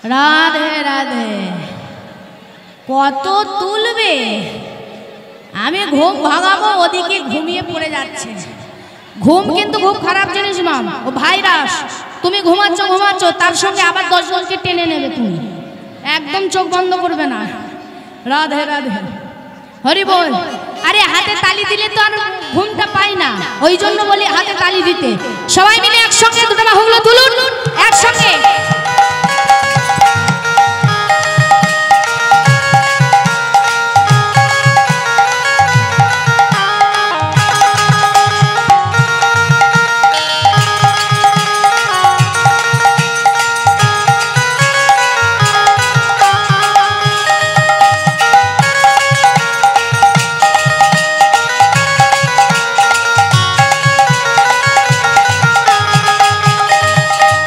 রাধে রাধে। কত তুলবে, আমি ঘুম ভাঙাবো, ওদিকে ঘুমিয়ে পড়ে যাচ্ছে। ঘুম কিন্তু খুব খারাপ জিনিস মাম, ও ভাইরাস। তুমি ঘুমাচ্ছ তার সঙ্গে আবার 10 জনকে টেনে নেবে। তুমি একদম চোখ বন্ধ করবে না। রাধে রাধে, হরি বল। আরে হাতে তালি দিলে তো আর ঘুমটা পাই না, ওই জন্য বলি হাতে তালি দিতে। সবাই মিলে একসঙ্গে দুটো বাহুগুলো তুলুন একসঙ্গে।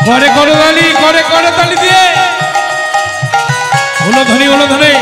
করে করে তালি, করে করে তালি দিয়ে উলধ্বনি উলধ্বনি।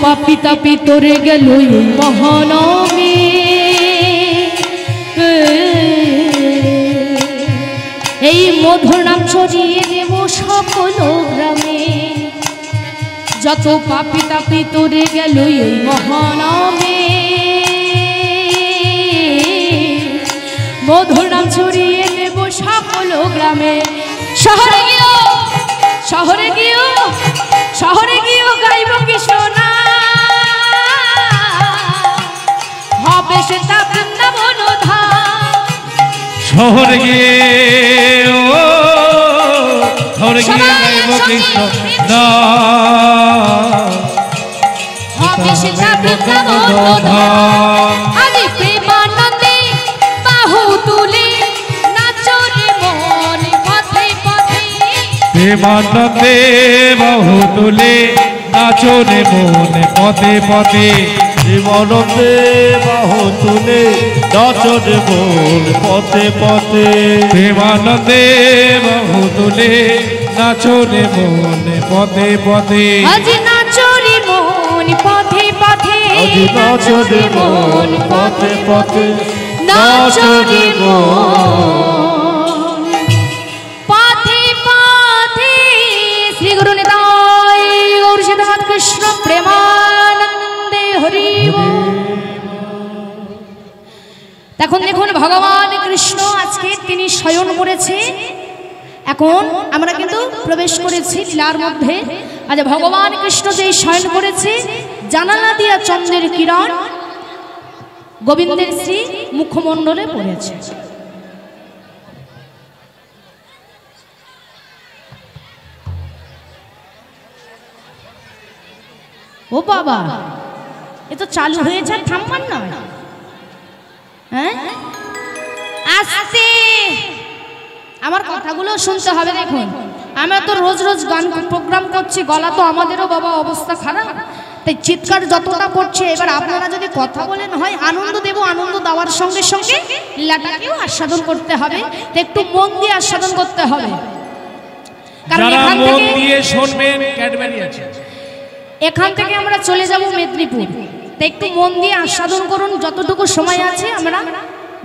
পাপি তাপি তোরে গেল মহানমে, এই মধুর নাম ছড়িয়ে দেব সকল গ্রামে। যত পাপি তাপি তোরে গেল এই মহানমে, মধুর নাম ছড়িয়ে দেব সকল গ্রামে। শহরে গিয়েও শহরে গিয়েও শহরে গিয়েও গাইব কৃষ্ণ না, হবে সেটা বৃন্দাবন ধাম। শহরে গিয়ে ও শহরে গিয়ে গাইব কৃষ্ণ না, হবে সেটা বৃন্দাবন ধাম। আরে প্রেমানন্দে বাহু তুলে নাচো রে মন পথে পথে, প্রেমানন্দে বাহু তুলে নাচো রে মন পথে পথে। প্রেমানন্দে বাহু তুলে নাচো রে মন পথে পথে। প্রেমানন্দে বাহু তুলে নাচো রে মন পথে পথে। আজ নাচো রে মন পথে পথে, আজ নাচো রে মন পথে পথে, নাচো রে মন পথে পথে। শ্রী গুরু নিতাই গৌর শ্রীধর কৃষ্ণ প্রেমানন্দে হরি বল। এখন দেখুন ভগবান কৃষ্ণ আজকে তিনি শয়ন করেছে। এখন আমরা কিন্তু প্রবেশ করেছি লীলার মধ্যে। আজ ভগবান কৃষ্ণ যে শয়ন করেছে, জানালা দিয়া চন্দ্রের কিরণ গোবিন্দের শ্রী মুখমণ্ডলে পড়েছে। ও বাবা, এ তো চালু হয়েছে, থামবার নয়। হ্যাঁ, আস্তে আমার কথাগুলো শুনতে হবে। দেখুন, আমরা তো রোজ রোজ গান প্রোগ্রাম করছি, গলা তো আমাদেরও বাবা অবস্থা খারাপ, তাই চিৎকার যতটা করছে। এবার আপনারা যদি কথা বলেন হয় আনন্দ দেব, আনন্দ দেওয়ার সঙ্গে সঙ্গে লীলাটাকেও আস্বাদন করতে হবে। তো একটু মন দিয়ে আস্বাদন করতে হবে, কারণ এখান থেকে এখান থেকে আমরা চলে যাব মেদিনীপুর। তো একটু মন দিয়ে আস্বাদন করুন, যতটুকু সময় আছে আমরা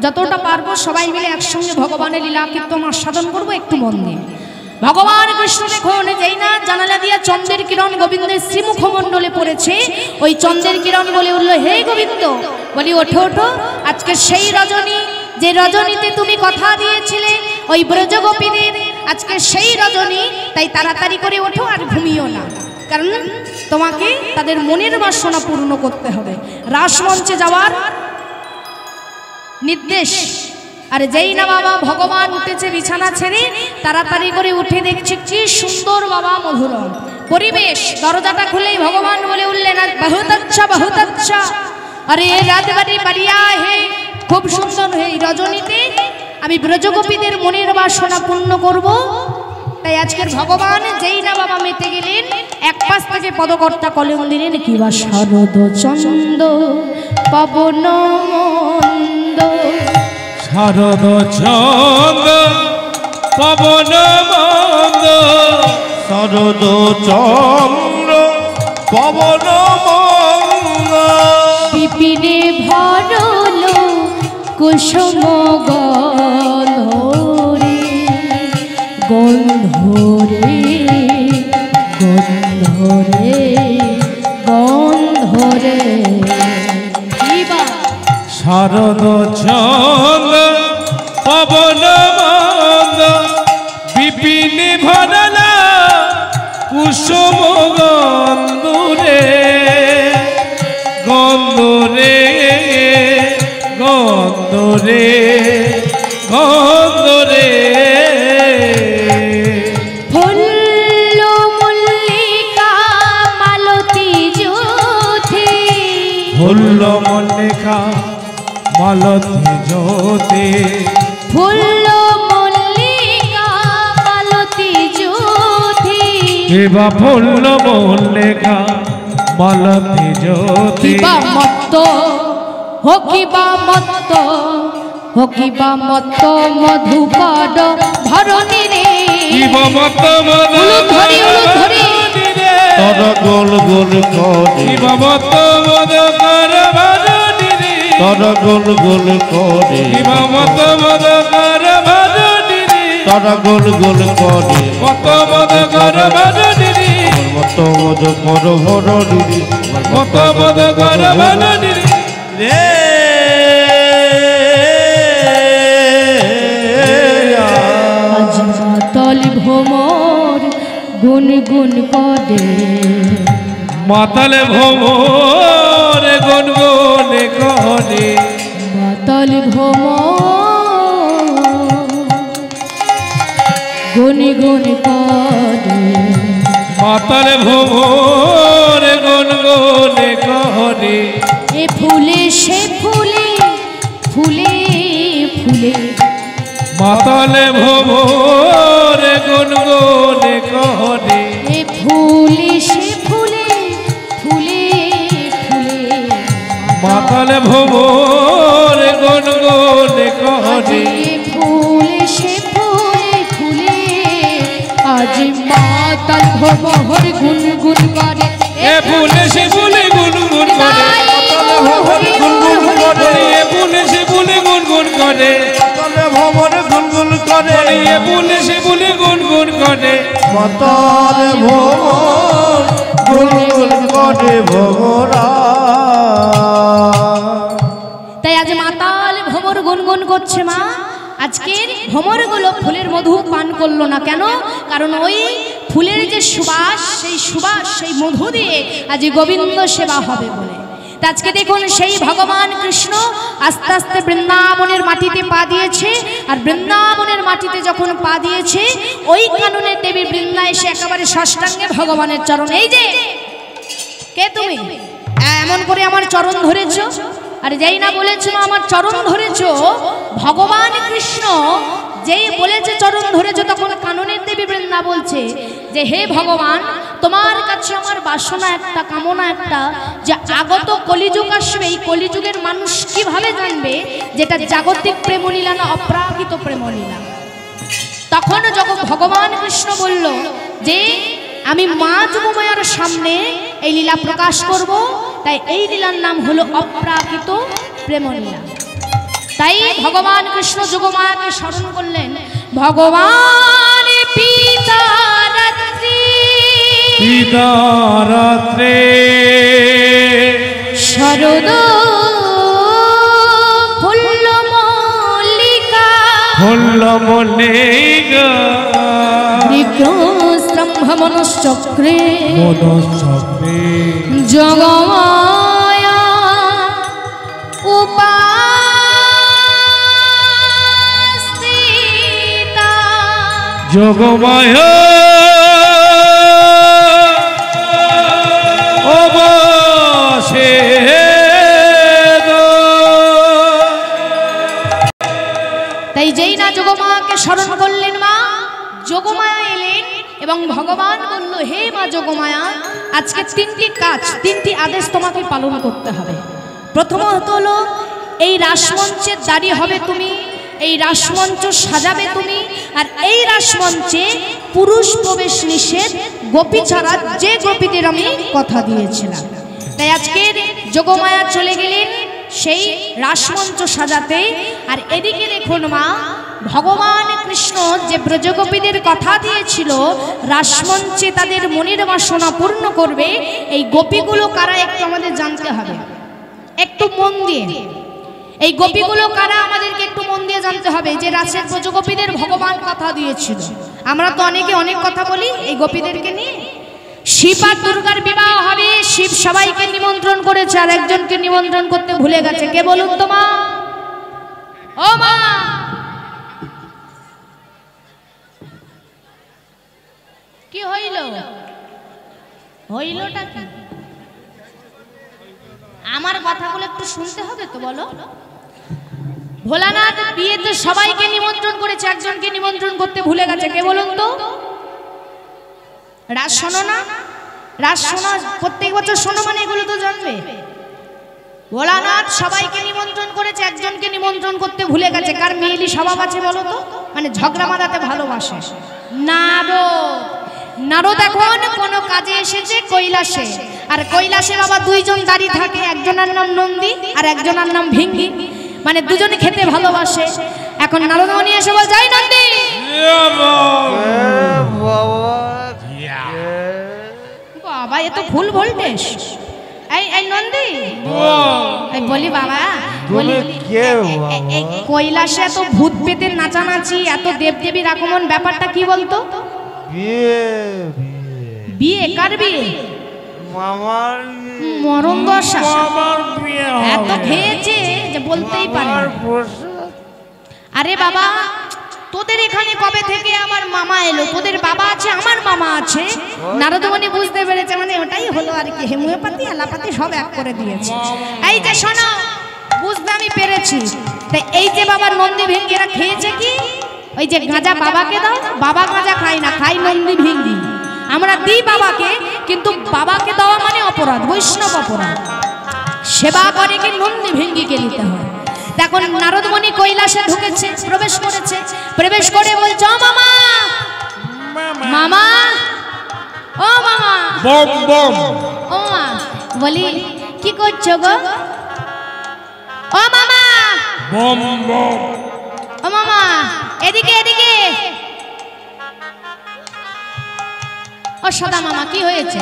যতটা পারবো সবাই মিলে একসঙ্গে ভগবানের লীলা কীর্তন আস্বাদন করবো। একটু মন দিয়ে ভগবান কৃষ্ণ দেখুন, যেই না জানালা দিয়া চন্দ্রের কিরণ গোবিন্দের শ্রীমুখমণ্ডলে পড়েছে, ওই চন্দ্রের কিরণ বলে উঠল, হে গোবিন্দ, বলি ওঠো ওঠো, আজকে সেই রজনী, যে রজনীতে তুমি কথা দিয়েছিলে ওই ব্রজগোপীদের, আজকে সেই রজনী। তাই তাড়াতাড়ি করে ওঠো আর ঘুমিও না, কারণ তোমাকে তাদের মনের বাসনা পূর্ণ করতে হবে। রাসমঞ্চে যাওয়ার নির্দেশ। আরে যেই না বাবা ভগবান উঠেছে বিছানা ছেড়ে, তাড়াতাড়ি করে উঠে দেখছি কি সুন্দর বাবা মধুরম পরিবেশ। দরজাটা খুলেই ভগবান বলে উঠলেন, বহুত আচ্ছা বহুত আচ্ছা, अरे रात बड़ी बढ़िया है, खूब सुंदर है रजनीते আমি ব্রজগোপীদের মনের বাসনা পূর্ণ করব। তাই আজকের ভগবান যেই না বাবা মেতে গেলেন, এক পাশ থেকে পদকর্তা কলম দিলেন কি বা শারদ চন্দ পবন মন্দ। শারদ চন্দ পবন মন্দ, শরদ চন্দ্র পবন মন্দ, বিপিনে ভরল কুসুম গন্ধরে গন্ধরে গন্ধরে গন্ধরে। শারদ চন্দ পবন মন্দ, বিপিনে ভরলা কুসুম গন্ধরে গন্ধরে গন্ধরে গন্ধরে। ফুল মল্লিকা মালতী জ্যোতি, ফুল মল্লিকা মালতী জ্যোতি, ফুল মল্লিকা মালতী জ্যোতি। কিবা ফুল মল্লিকা মালতী জ্যোতি। কিবা মত্ত হো কিবা মত্ত হো কিবা মত্ত মধুকর ধরণী রে। কিবা মত উলুদ ধরি উলুদ ধরি তর গোল গোল করে, কিবা মত মধুকর ধরণী রে, তর গোল গোল করে, কিবা মত মধুকর ধরণী রে, তর গোল গোল করে, মত মধুকর ধরণী রে, মত মজ কর ভরণী মত মধুকর ধরণী রে। রে। আজ মাতাল ভ্রমর গুন গুন করে, মাতাল ভ্রমর গুন গুন করে, মাতাল ভ্রমর গুন গুন করে। মাতাল ভ্রমর গুন গুন করে, এ ফুলে সে ফুলে ফুলে ফুলে। মাতাল ভ্রমর গুন গুন করে, এ ফুলে সে ফুলে ফুলে ফুলে। মাতাল ভ্রমর গুন গুন করে, এ ফুলে সে ফুলে ফুলে। আজ মাতাল ভ্রমর গুন গুন করে, এ ফুলে সে ফুলে গুন গুন করে, এ ফুলে সে ফুলে গুন গুন করে, ভবনে গুনগুন করে, এ ফুলে সে ফুলে গুন গুন করে, মাতাল ভবন গুনগুন করে ভবরা। তাই আজ মাতাল ভ্রমর গুনগুন করছে মা। আজকের ভ্রমরগুলো ফুলের মধু পান করলো না কেন? কারণ ওই ফুলের যে সুবাস, সেই সুবাস সেই মধু দিয়ে আজ গোবিন্দ সেবা হবে বলে। আজকে দেখুন সেই ভগবান কৃষ্ণ আস্তে আস্তে বৃন্দাবনের মাটিতে পা দিয়েছে। আর বৃন্দাবনের মাটিতে যখন পা দিয়েছে, ওই কাননের দেবী বৃন্দা এসে একেবারে ষষ্ঠাঙ্গে ভগবানের চরণ, এই যে কে তুমি, এমন করে আমার চরণ ধরেছ। আর যেই না বলেছ আমার চরণ ধরেছ, ভগবান কৃষ্ণ যেই বলেছে চরণ ধরেছ, তখন কাননের দেবী বৃন্দা বলছে যে হে ভগবান, তোমার কাছে আমার বাসনা একটা, কামনা একটা, যে আগত কলিযুগ আসবে, এই কলিযুগের মানুষ কিভাবে জানবে যেটা জাগতিক প্রেমলীলা না অপ্রাকৃত প্রেমলীলা। তখন যখন ভগবান কৃষ্ণ বলল যে আমি মা যুগমায়ার সামনে এই লীলা প্রকাশ করব, তাই এই লীলার নাম হলো অপ্রাকৃত প্রেমলীলা। তাই ভগবান কৃষ্ণ যুগমায়াকে স্মরণ করলেন, ভগবান পিতা রাত্রি পিতা রাত্রে শরদ ফুল্ল মল্লিকা ফুল্ল মল্লিকা স্তম্ভ মনশ্চক্রে মনশ্চক্রে জগমায়া উপাস্তিতা। যোগমায়া তাই যেই না ভগবানকে স্মরণ করলেন মা, যোগমায়া এলেন এবং ভগবান বলল, হে মা যোগমায়া, আজকে তিনটি কাজ, তিনটি আদেশ তোমাকে পালন করতে হবে। প্রথমত হলো এই রাসমঞ্চের দাঁড়ি হবে তুমি, এই রাসমঞ্চ সাজাবে তুমি, আর এই রাসমঞ্চে পুরুষ প্রবেশ নিষেধ, গোপী ছাড়া যে গোপীদের আমি কথা দিয়েছিলাম। তাই আজকের যোগমায়া চলে গেলেন সেই রাসমঞ্চ সাজাতে। আর এদিকে দেখুন মা, ভগবান কৃষ্ণ যে ব্রজগোপীদের কথা দিয়েছিল রাসমঞ্চে তাদের মনের বাসনা পূর্ণ করবে, এই গোপীগুলো কারা একটু আমাদের জানতে হবে, একটু মন দিয়ে। এই গোপীগুলো কারা আমাদেরকে একটু মন দিয়ে জানতে হবে। যে রাসের ব্রজগোপীদের ভগবান কথা দিয়েছিল, আমরা তো অনেকে অনেক কথা বলি এই গোপীদেরকে নিয়ে। শিব আর দুর্গার বিবাহ হবে, শিব সবাইকে নিমন্ত্রণ করেছে, আর একজনকে নিমন্ত্রণ করতে ভুলে গেছে। কে বলুন তো মা? ও মা, কি হইল? হইলটা কি? আমার কথাগুলো একটু শুনতে হবে তো, বলো। ভোলানাথ বিয়েতে সবাইকে নিমন্ত্রণ করেছে, একজনকে নিমন্ত্রণ করতে ভুলে গেছে। কে বলুন তো? রাস শোনো না? রাস শোনা প্রত্যেক বছর শোনো মানে এগুলো তো জানবে। ভোলানাথ সবাইকে নিমন্ত্রণ করেছে, একজনকে নিমন্ত্রণ করতে ভুলে গেছে। কার মেয়েলি স্বভাব আছে বলো তো? মানে ঝগড়া মারাতে ভালোবাসে। নারদ। নারদ এখন কোনো কাজে এসেছে কৈলাসে, আর কৈলাসে বাবা দুইজন দাঁড়িয়ে থাকে, একজনের নাম নন্দী আর একজনের নাম ভিঙ্গি, মানে দুজনে খেতে ভালোবাসে। এখন নারদ মুনি এসে বল, যাই নন্দী। বাবা এ তো ফুল ভোল্টেজ। এই নন্দী, বলি বাবা, বলি কৈলাসে এত ভূত পেতের নাচানাচি, এত দেবদেবীর আগমন, ব্যাপারটা কি বলতো? বিয়ে? কার বিয়ে? মামার মরণ দশা। মামার বিয়ে এত খেয়েছে যে বলতেই পারে। আরে বাবা, তোদের এখানে কবে থেকে আমার মামা এলো? তোদের বাবা আছে, আমার মামা আছে। নারদ মুনি বুঝতে পেরেছে, মানে ওটাই হলো আর কি, হেমুপাতি আলাপাতি সব এক করে দিয়েছে। এই যে শোনো, বুঝতে আমি পেরেছি। তাই এই যে বাবার নন্দী ভিঙ্গি এরা খেয়েছে কি? ওই যে গাঁজা বাবাকে দাও, বাবা গাঁজা খায় না, খাই নন্দী ভিঙ্গি। আমরা দিই বাবাকে, কিন্তু বাবাকে দেওয়া মানে অপরাধ, বৈষ্ণব অপরাধ। সেবা করে কি নন্দী ভিঙ্গিকে নিতে হয়। এখন নারদ মুনি কৈলাসে ঢুকেছে, প্রবেশ করেছে। প্রবেশ করে বলছে, ও মামা, মামা, ও মামা, বম বম। ও মা, বলি কি করছো গো? ও মামা, বম বম। ও মামা, এদিকে এদিকে। ও সদা মামা, কি হয়েছে?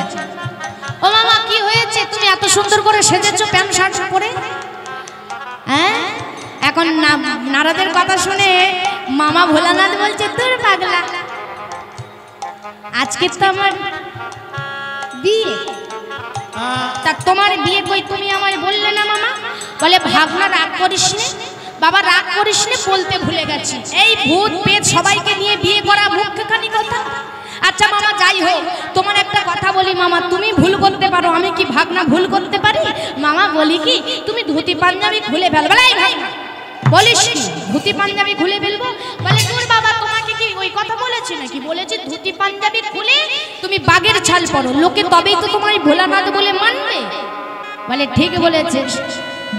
ও মামা, কি হয়েছে? তুমি এত সুন্দর করে সেজেছো প্যান্ট শার্ট পরে, হ্যাঁ? এখন নারদের কথা শুনে মামা ভোলানাথ বলছে, তোর পাগলা, আজকে তো আমার বিয়ে, তা তোমার বিয়ে কই তুমি আমায় বললে না মামা? বলে, ভাগনা রাগ করিস নে বাবা, রাগ করিস নে, বলতে ভুলে গেছি। এই ভূত পেট সবাইকে নিয়ে বিয়ে করা মুখ্যখানি কথা। আচ্ছা মামা, যাই হোক, তোমার একটা কথা বলি মামা, তুমি ভুল করতে পারো, আমি কি ভাগনা ভুল করতে পারি? মামা বলি কি, তুমি ধুতি পাঞ্জাবি খুলে ফেল। বলে, এই ভাই বলিস কি ধুতি পাঞ্জাবি খুলে ফেলবো? বলে, তোর বাবা তোমাকে কি ওই কথা বলেছে নাকি? বলেছি ধুতি পাঞ্জাবি খুলে তুমি বাঘের ছাল পরো, লোকে তবেই তো তোমায় ভোলানাথ বলে মানবে। বলে, ঠিক বলেছে।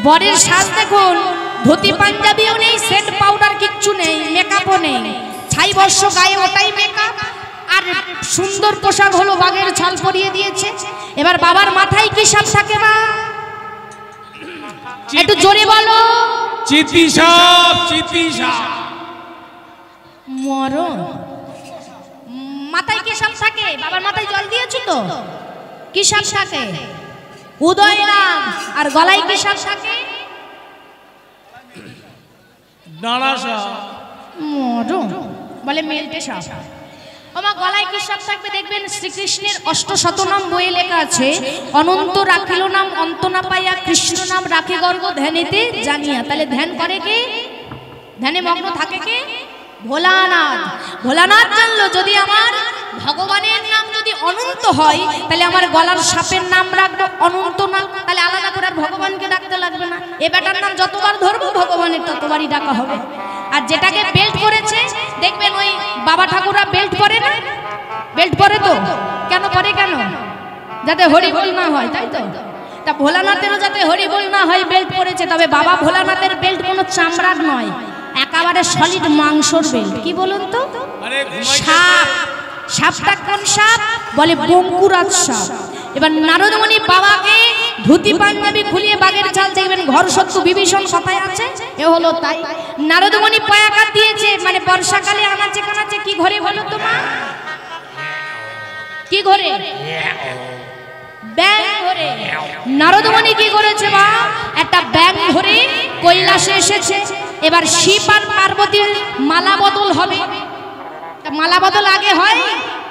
বরের সাজ দেখুন, ধুতি পাঞ্জাবিও নেই, সেন্ট পাউডার কিচ্ছু নেই, মেকআপও নেই, ছাই বর্ষ গায়ে ওটাই মেকআপ, আর সুন্দর পোশাক হলো বাঘের ছাল পরিয়ে দিয়েছে। এবার বাবার মাথায় কি সাপ থাকে মা? একটু জোরে বলো। চিতি সাপ, চিতি সাপ। মরণ। মাথায় কি সাপ থাকে? বাবার মাথায় জল দিয়েছো তো? কি সাপ থাকে? উদয় নাগ। আর গলায় কি সাপ থাকে? দাঁড়া সাপ। মরণ। বলে মেলটে সাপ। আমার গলায় কি সাপ থাকবে? দেখবেন শ্রীকৃষ্ণের অষ্টশতনাম বইয়ে লেখা আছে, অনন্ত রাখিল নাম অন্ত না পাইয়া, কৃষ্ণ নাম রাখে গর্ব ধ্যানেতে জানিয়া। তাহলে ধ্যান করে কে? ধ্যানে মগ্ন থাকে কে? ভোলানাথ। ভোলানাথ জানলো, যদি আমার ভগবানের নাম যদি অনন্ত হয়, তাহলে আমার গলার সাপের নাম রাখবো অনন্ত নাম, তাহলে আলাদা করে আর ভগবানকে ডাকতে লাগবে না। এ বেটার নাম যতবার ধরবো ভগবানের ততবারই ডাকা হবে। আর যেটাকে বেল্ট করেছে দেখবেন ওই বাবা ঠাকুররা বেল্ট পরে না, বেল্ট পরে তো কেন পরে, কেন? যাতে হরিবোল না হয়, তাই তো? তা ভোলানাথেরও যাতে হরিবোল না হয় বেল্ট পরেছে। তবে বাবা ভোলানাথের বেল্ট কোনো চামড়ার নয়, একেবারে সলিড মাংসর বেল্ট। কি বলুন তো? সাপ। সাপটা কোন সাপ? বলে বঙ্কুরাজ সাপ। এবার নারদমণি বাবাকে ধুতি পাঞ্জাবি খুলিয়ে বাগের চাল, দেখবেন ঘর শত্রু বিভীষণ কথায় আছে, এ হলো তাই। নারদমণি পায়াকার দিয়েছে, মানে বর্ষাকালে আনাচে কানাচে কি ঘরে বলো তো মা? কি ঘরে? ব্যাং ধরে। নারদমণি কি করেছে মা? একটা ব্যাং ধরে কৈলাসে এসেছে। এবার শিব আর পার্বতীর মালা বদল হবে। মালা বদল আগে হয়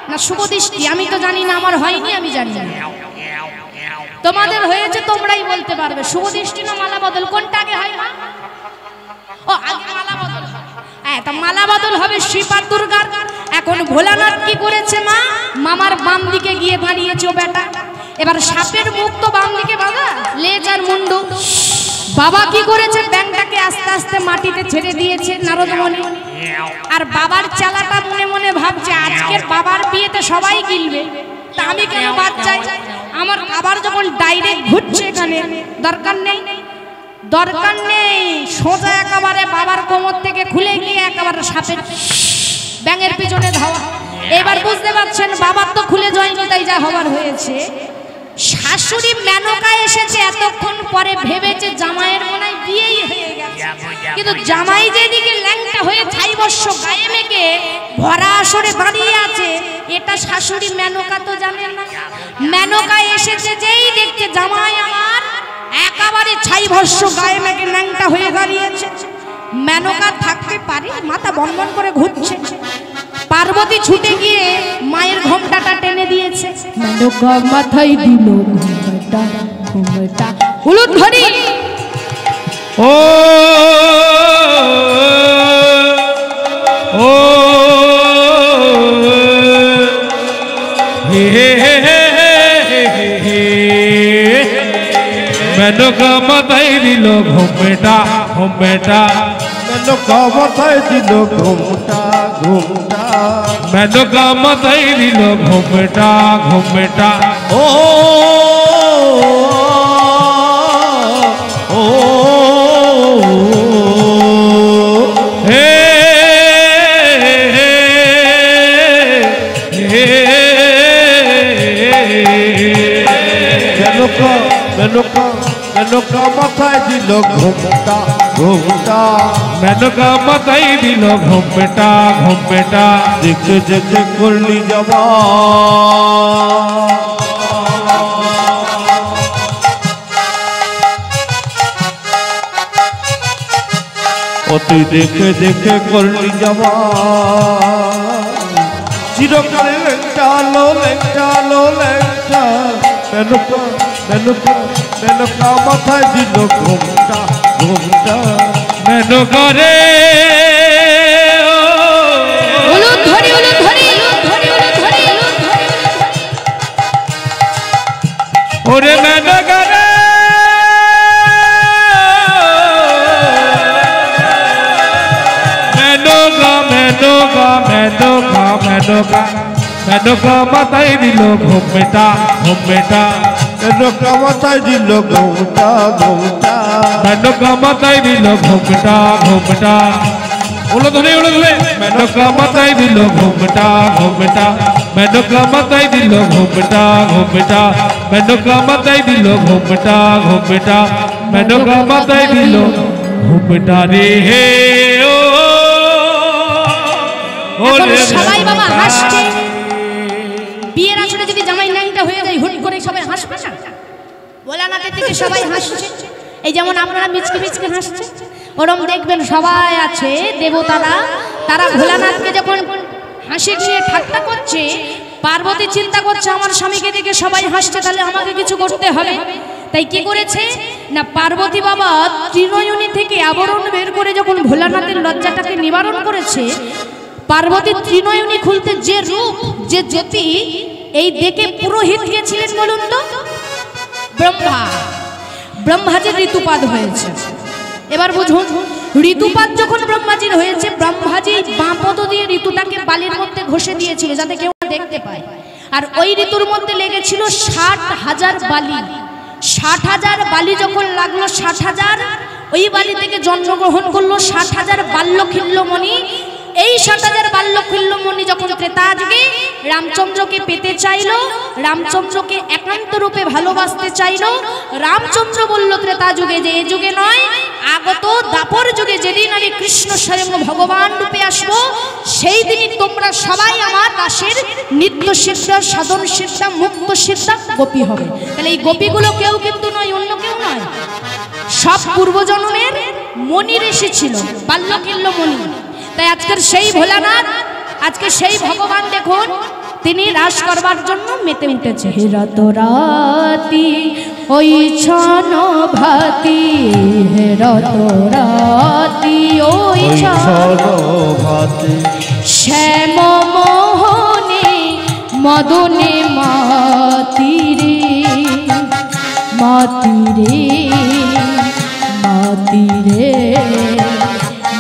না শুভদৃষ্টি? আমি তো জানি না, আমার হয়নি, আমি জানি না। তোমাদের হয়েছে, তোমরাই বলতে পারবে। শুভদৃষ্টি না মালা বদল, কোনটা আগে হয় মা? ও আগে মালা বদল। হ্যাঁ, তা মালা বদল হবে শিব আর দুর্গার। এখন ভোলানাথ কি করেছে মা? মামার বাম দিকে গিয়ে দাঁড়িয়েছে ও বেটা। এবার সাপের মুখ তো বাম দিকে বাবা, লেজ আর মুন্ডু। বাবা কি করেছে? ব্যাংটাকে আস্তে আস্তে মাটিতে ছেড়ে দিয়েছে নারদমণি। আর বাবার চালাটা মনে মনে ভাবছে, আজকের বাবার বিয়েতে সবাই গিলবে, তা আমি কেন বাদ যাই? আমার আবার যখন ডাইরেক্ট ঘুরছে এখানে, দরকার নেই, দরকার নেই। সোজা একেবারে বাবার কোমর থেকে খুলে গিয়ে একেবারে সাপের ব্যাঙের পিছনে ধাওয়া। এবার বুঝতে পারছেন বাবার তো খুলে যায়নি, তাই যা হবার হয়েছে। শাশুড়ি মেনকা এসেছে, এতক্ষণ পরে ভেবেছে জামাইয়ের মনে হয় বিয়েই হয়ে গেছে, কিন্তু জামাই যেদিকে ল্যাংটা হয়ে ছাই বর্ষ গায়ে মেঘে ভরা আসরে দাঁড়িয়ে আছে, এটা শাশুড়ি মেনকা তো জানে না। মেনকা এসেছে, যেই দেখছে জামাই আমার একেবারে ছাই ভস্য গায়ে মেঘে ল্যাংটা হয়ে দাঁড়িয়েছে। মেনকা থাকতে পারে, মাথা বনবন করে ঘুরছে। পার্বতী ছুটে গিয়ে মায়ের ঘোমটাটা টেনে দিয়েছে। মেনকা মাথায় দিল ঘোমটা, ঘোমটা হলুদ ধরি। ও ও হে হে হে হে, মেনকা মাথায় দিল ঘোমটা, ঘোমটা। মেনকা মাথায় দিল ঘোমটা, ঘোমটা। মেনকা মাথায় দিল ঘোমটা, ঘোমটা। ও ও হে হে হে, মেনকা মেনকা মেনকা মাথায় দিল ঘোমটা, ঘোমটা। মেনকা মাথায় দিল ঘোমটা, ঘোমটা। দেখে দেখে করলি যাবা, তুই দেখে দেখে করলি যাবা। চিরকালে লেংটা লো, লেংটা লো, লেংটা। মেনকা মেনকা মেনকা মাথায় দিল ঘোমটা, ঘোমটা। মেনকা রে হলুদ ধরি, হলুদ ধরি, হলুদ ধরি, হলুদ ধরি, হলুদ ধরি। ওরে মেনকা রে, মেনকা মেনকা মেনকা মেনকা। মেনকা মাথায় দিল ঘোমটা, ঘোমটা। মেনকা মাথায় দিল ঘোমটা, ঘোমটা। মেনকা মাথায় দিল ঘোমটা, ঘোমটা। ওলো ধরে, ওলো ধরে। মেনকা মাথায় দিল ঘোমটা, ঘোমটা। মেনকা মাথায় দিল ঘোমটা, ঘোমটা। মেনকা মাথায় দিল ঘোমটা, ঘোমটা। মেনকা মাথায় দিল ঘোমটা রে হে ও। এখন সবাই বাবা হাসছে। বিয়ের আসরে যদি জামাই ল্যাংটা হয়ে যায়, হুট করে সবাই হাসবে না? ভোলানাথের থেকে সবাই হাসছে। এই যেমন আপনারা মিচকে মিচকে হাসছে, ওরম দেখবেন সবাই আছে দেবতারা, তারা ভোলানাথকে যখন হাসি নিয়ে ঠাট্টা করছে, পার্বতী চিন্তা করছে আমার স্বামীকে দেখে সবাই হাসছে, তাহলে আমাকে কিছু করতে হবে। তাই কি করেছে না, পার্বতী বাবা ত্রিনয়নী থেকে আবরণ বের করে যখন ভোলানাথের লজ্জাটাকে নিবারণ করেছে, পার্বতী ত্রিনয়নী খুলতে যে রূপ, যে জ্যোতি, এই দেখে পুরোহিত কে ছিলেন বলুন তো? ব্রহ্মা। ব্রহ্মা যে ঋতুপাত হয়েছে, এবার বুঝুন, ঋতুপাত যখন ব্রহ্মাজির হয়েছে, ব্রহ্মাজি বাঁ পদ দিয়ে ঋতুটাকে বালির মধ্যে ঘষে দিয়েছিল যাতে কেউ দেখতে পায়। আর ওই ঋতুর মধ্যে লেগেছিল 60,000 বালি। 60,000 বালি যখন লাগলো, 60,000 ওই বালি থেকে জন্মগ্রহণ করলো 60,000 বাল্যখিল্যমণি। এই 60,000 বাল্যখিল্যমণি যখন ত্রেতা যুগে রামচন্দ্রকে পেতে চাইলো, রামচন্দ্রকে একান্ত রূপে ভালোবাসতে চাইলো, রামচন্দ্র বলল ত্রেতা যুগে যে এই যুগে নয়, আগত দাপর যুগে যেদিন আমি কৃষ্ণ স্বয়ং ভগবান রূপে আসবো, সেই দিনই তোমরা সবাই আমার দাসের নিত্য সিদ্ধা, সাধন সিদ্ধা, মুক্ত সিদ্ধা গোপী হবে। তাহলে এই গোপীগুলো কেউ কিন্তু নয়, অন্য কেউ নয়, সব পূর্বজন্মের মণির এসেছিল, বাল্যখিল্যমণি। তাই আজকের সেই ভোলানাথ, আজকে সেই ভগবান দেখুন তিনি রাস করবার জন্য মেতে উঠেছে। হেরত রাতি ওই ছন ভাতি, হেরত রাতি ওই ছন ভাতি, শ্যাম মোহনে মদনে মাতিরে, মাতিরে, মাতিরে,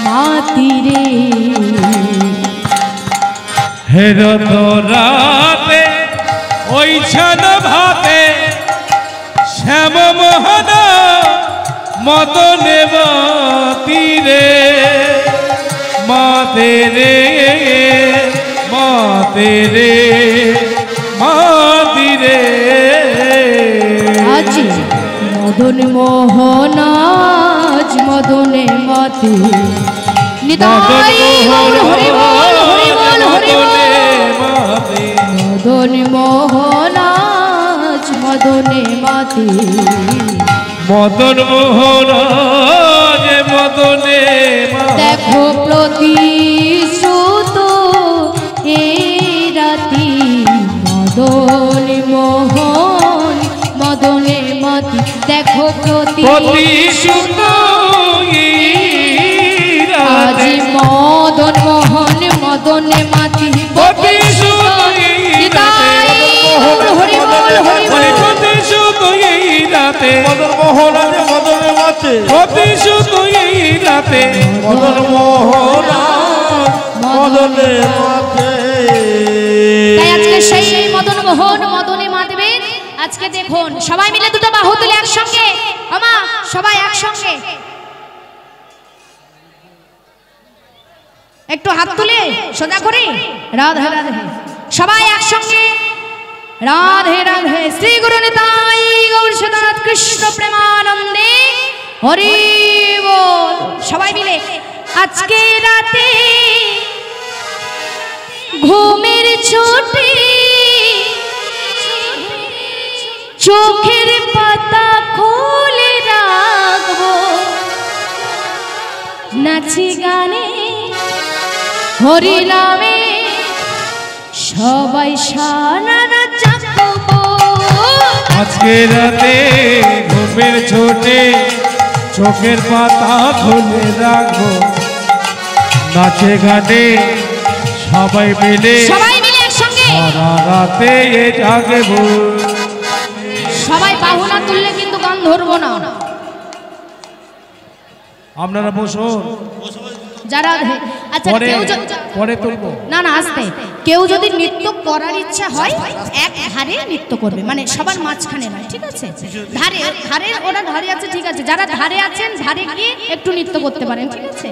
মাতিরে। হেরত রাতে ওই ছন ভাতে, শ্যাম মোহন মদনে মাতিরে, মাতেরে, মাতেরে, মাতিরে। আজ মদন মোহন, আজ মদনে মাতি, নিতাই গৌর হরি বল, হরি বল, হরি বল। মদন মোহন, আজ মদনে মাতি, মদন মোহন যে মদনে মাতি। দেখো প্রতিশ্রুত এই রাতি, মদন মোহন মদনে মাতি, দেখো প্রতিশ্রুত আজ মদন মোহন মদনে মাতি, প্রতিশ্রুত নিতাই গৌর হরি বল, হরি বল। প্রতিশ্রুত এই রাতে, মদন মোহন আজ মদনে মাতে, প্রতিশ্রুত এই রাতে, মদন মোহন আজ মদনে মাতে। তাই আজকে সেই মদন মোহন মদনে মাতবে। আজকে দেখুন সবাই মিলে দুটো বাহু তুলে একসঙ্গে, আমা সবাই একসঙ্গে একটু হাত তুলে সোজা করে রাধে রাধে, সবাই একসঙ্গে রাধে রাধে। শ্রী গুরু নিতাই গৌর সদাত কৃষ্ণ প্রেমানন্দে হরি বল। সবাই মিলে আজকে রাতে ঘুমের ছোটে চোখের পাতা খুলে রাখবো, নাচি গানে হরি নামে সবাই সানারা চাকবো। আজকে রাতে ঘুমের ছোটে চোখের পাতা খুলে রাখবো, নাচে গানে সবাই মিলে, সবাই মিলে একসঙ্গে সারা রাতে এ জাগবো। সবাই বাহু না তুললে কিন্তু গান ধরবো না। আপনারা বসুন, যারা আচ্ছা পরে কেউ পরে তুলবো না না আসতে, কেউ যদি নৃত্য করার ইচ্ছা হয় এক ধারে নৃত্য করবে, মানে সবার মাঝখানে নয়, ঠিক আছে? ধারে ধারে ওরা ধারে আছে, ঠিক আছে? যারা ধারে আছেন ধারে গিয়ে একটু নৃত্য করতে পারেন, ঠিক আছে?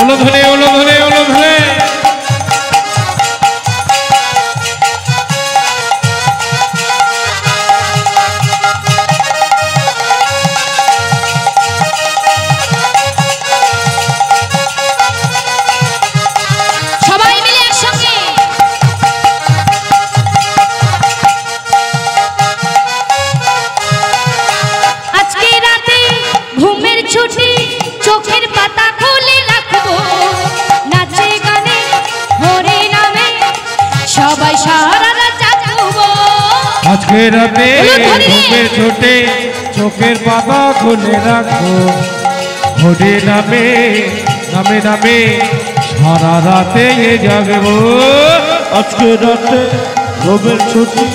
উলুধ্বনি উলুধ্বনি উলুধ্বনি। সবাই মিলে একসঙ্গে আজকে রাতে ঘুমের ছুটি চোখের পাতা খুলে রাখবো, নাচে গানে হরি নামে সবাই সারা রাত জাগবো। আজকে রাতে ঘুমের ছোটে চোখের পাতা খুলে রাখবো, হরে নামে নামে নামে সারা রাতে জাগবো আজকে রাতে ঘুমের ছুটি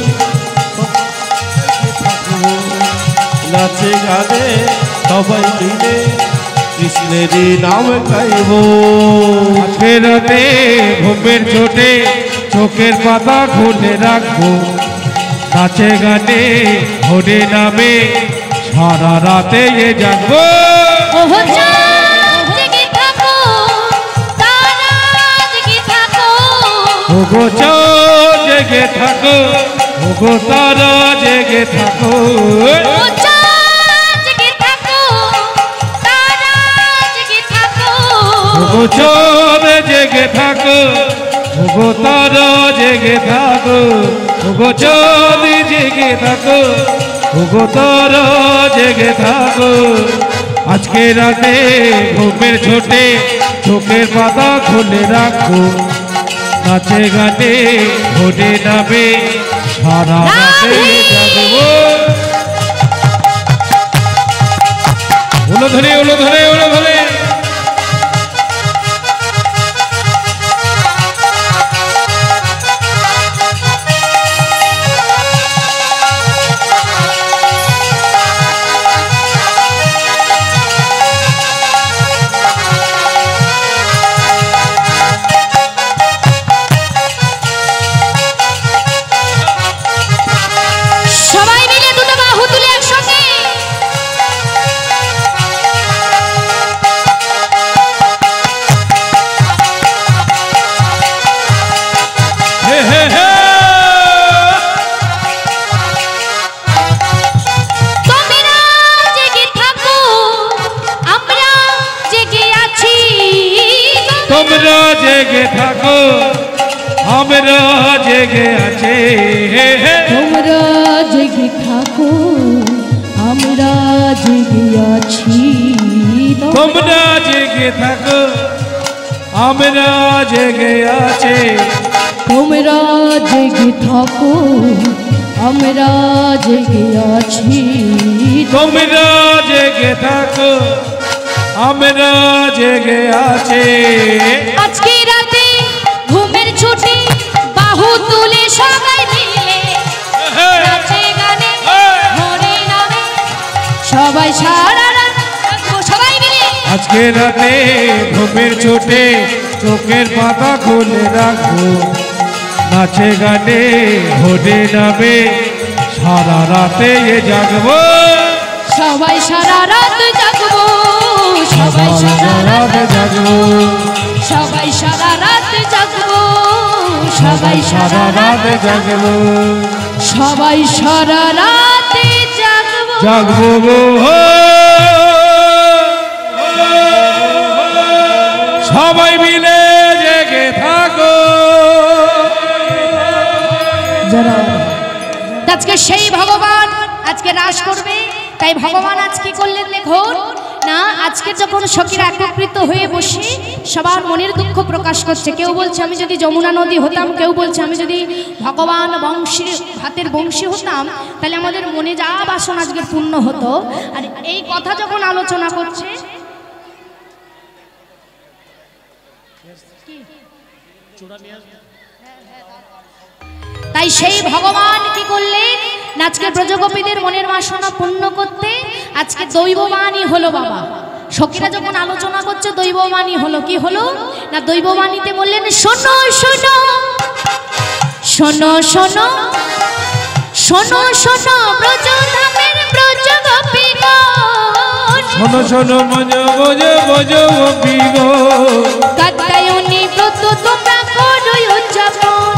নাচে গানে সবাই মিলে কৃষ্ণেরই নাম গাইব আজকে রাতে ঘুমের চোটে চোখের পাতা খুলে রাখবো নাচে গানে হরে নামে সারা রাতে জাগবো ওহো চাঁদ জেগে থাকো, তারা জেগে থাকো। ওগো চাঁদ জেগে থাকো, ওগো তারা জেগে থাকো। ও চাঁদ জেগে থাকো, তারা জেগে থাকো। ওগো চাঁদ জেগে থাকো, ওগো তারা জেগে থাকো। ওগো চাঁদ জেগে থাকো, ওগো তারা জেগে থাকো। আজকে রাতে ঘুমের ছোটে চোখের পাতা খুলে রাখো নাচে গানে হরে নামে সারা রাতে জাগবো উলো ধরে উলো ধরে উলো ধরে সবাই মিলে দুটো বাহু তুলে একসঙ্গে হে হে হে তোমরা জেগে থাকো, আমরা জেগে আছি। তোমরা জেগে থাকো আমরা জেগে আছি হে হে তোমরা জেগে থাকো, আমরা জেগে আছি। তোমরা জেগে থাকো আমরা জেগে আছি তোমরা জেগে থাকো, আমরা জেগে আছি। তোমরা জেগে থাকো আমরা জেগে আছি আজকে রাতে ঘুমের ছুটি বাহু তুলে সবাই মিলে নাচে গানে হরে নামে সবাই সারা রাত জাগবো, সবাই মিলে আজকে রাতে ঘুমের চোটে চোখের পাতা খুলে রাখবো নাচে গানে হরে নামে সারা রাতে জাগবো সবাই সারা রাত জাগবো, সবাই সারা রাত জাগবো সবাই সারা রাত জাগবো, সবাই সারা রাত জাগবো সবাই সারা রাতে জাগবো। জাগবো গো সবাই মিলে জেগে থাকো যারা আজকে সেই ভগবান আজকে রাস করবে, তাই ভগবান আজ কি করলেন দেখুন না। আজকে যখন সখীরা একত্রিত হয়ে বসে সবার মনের দুঃখ প্রকাশ করছে, কেউ বলছে আমি যদি যমুনা নদী হতাম, কেউ বলছে আমি যদি ভগবান বংশী হাতের বংশী হতাম তাহলে আমাদের মনে যা বাসনা আজকে পূর্ণ হতো। আর এই কথা যখন আলোচনা করছে তাই সেই ভগবান কি করলেন আজকে ব্রজগোপীদের মনের বাসনা পূর্ণ করতে আজকে দৈববাণী হলো বাবা। সখীরা যখন আলোচনা করছে দৈববাণী হলো, কি হলো না দৈববাণীতে বললেন শোনো শোনো শোনো শোনো শোনো শোনো ব্রজধামের ব্রজগোপীগণ, শোনো শোনো মজ বজ বজ গোপীগো কাত্যায়নী ব্রত তোমরা করো উদযাপন,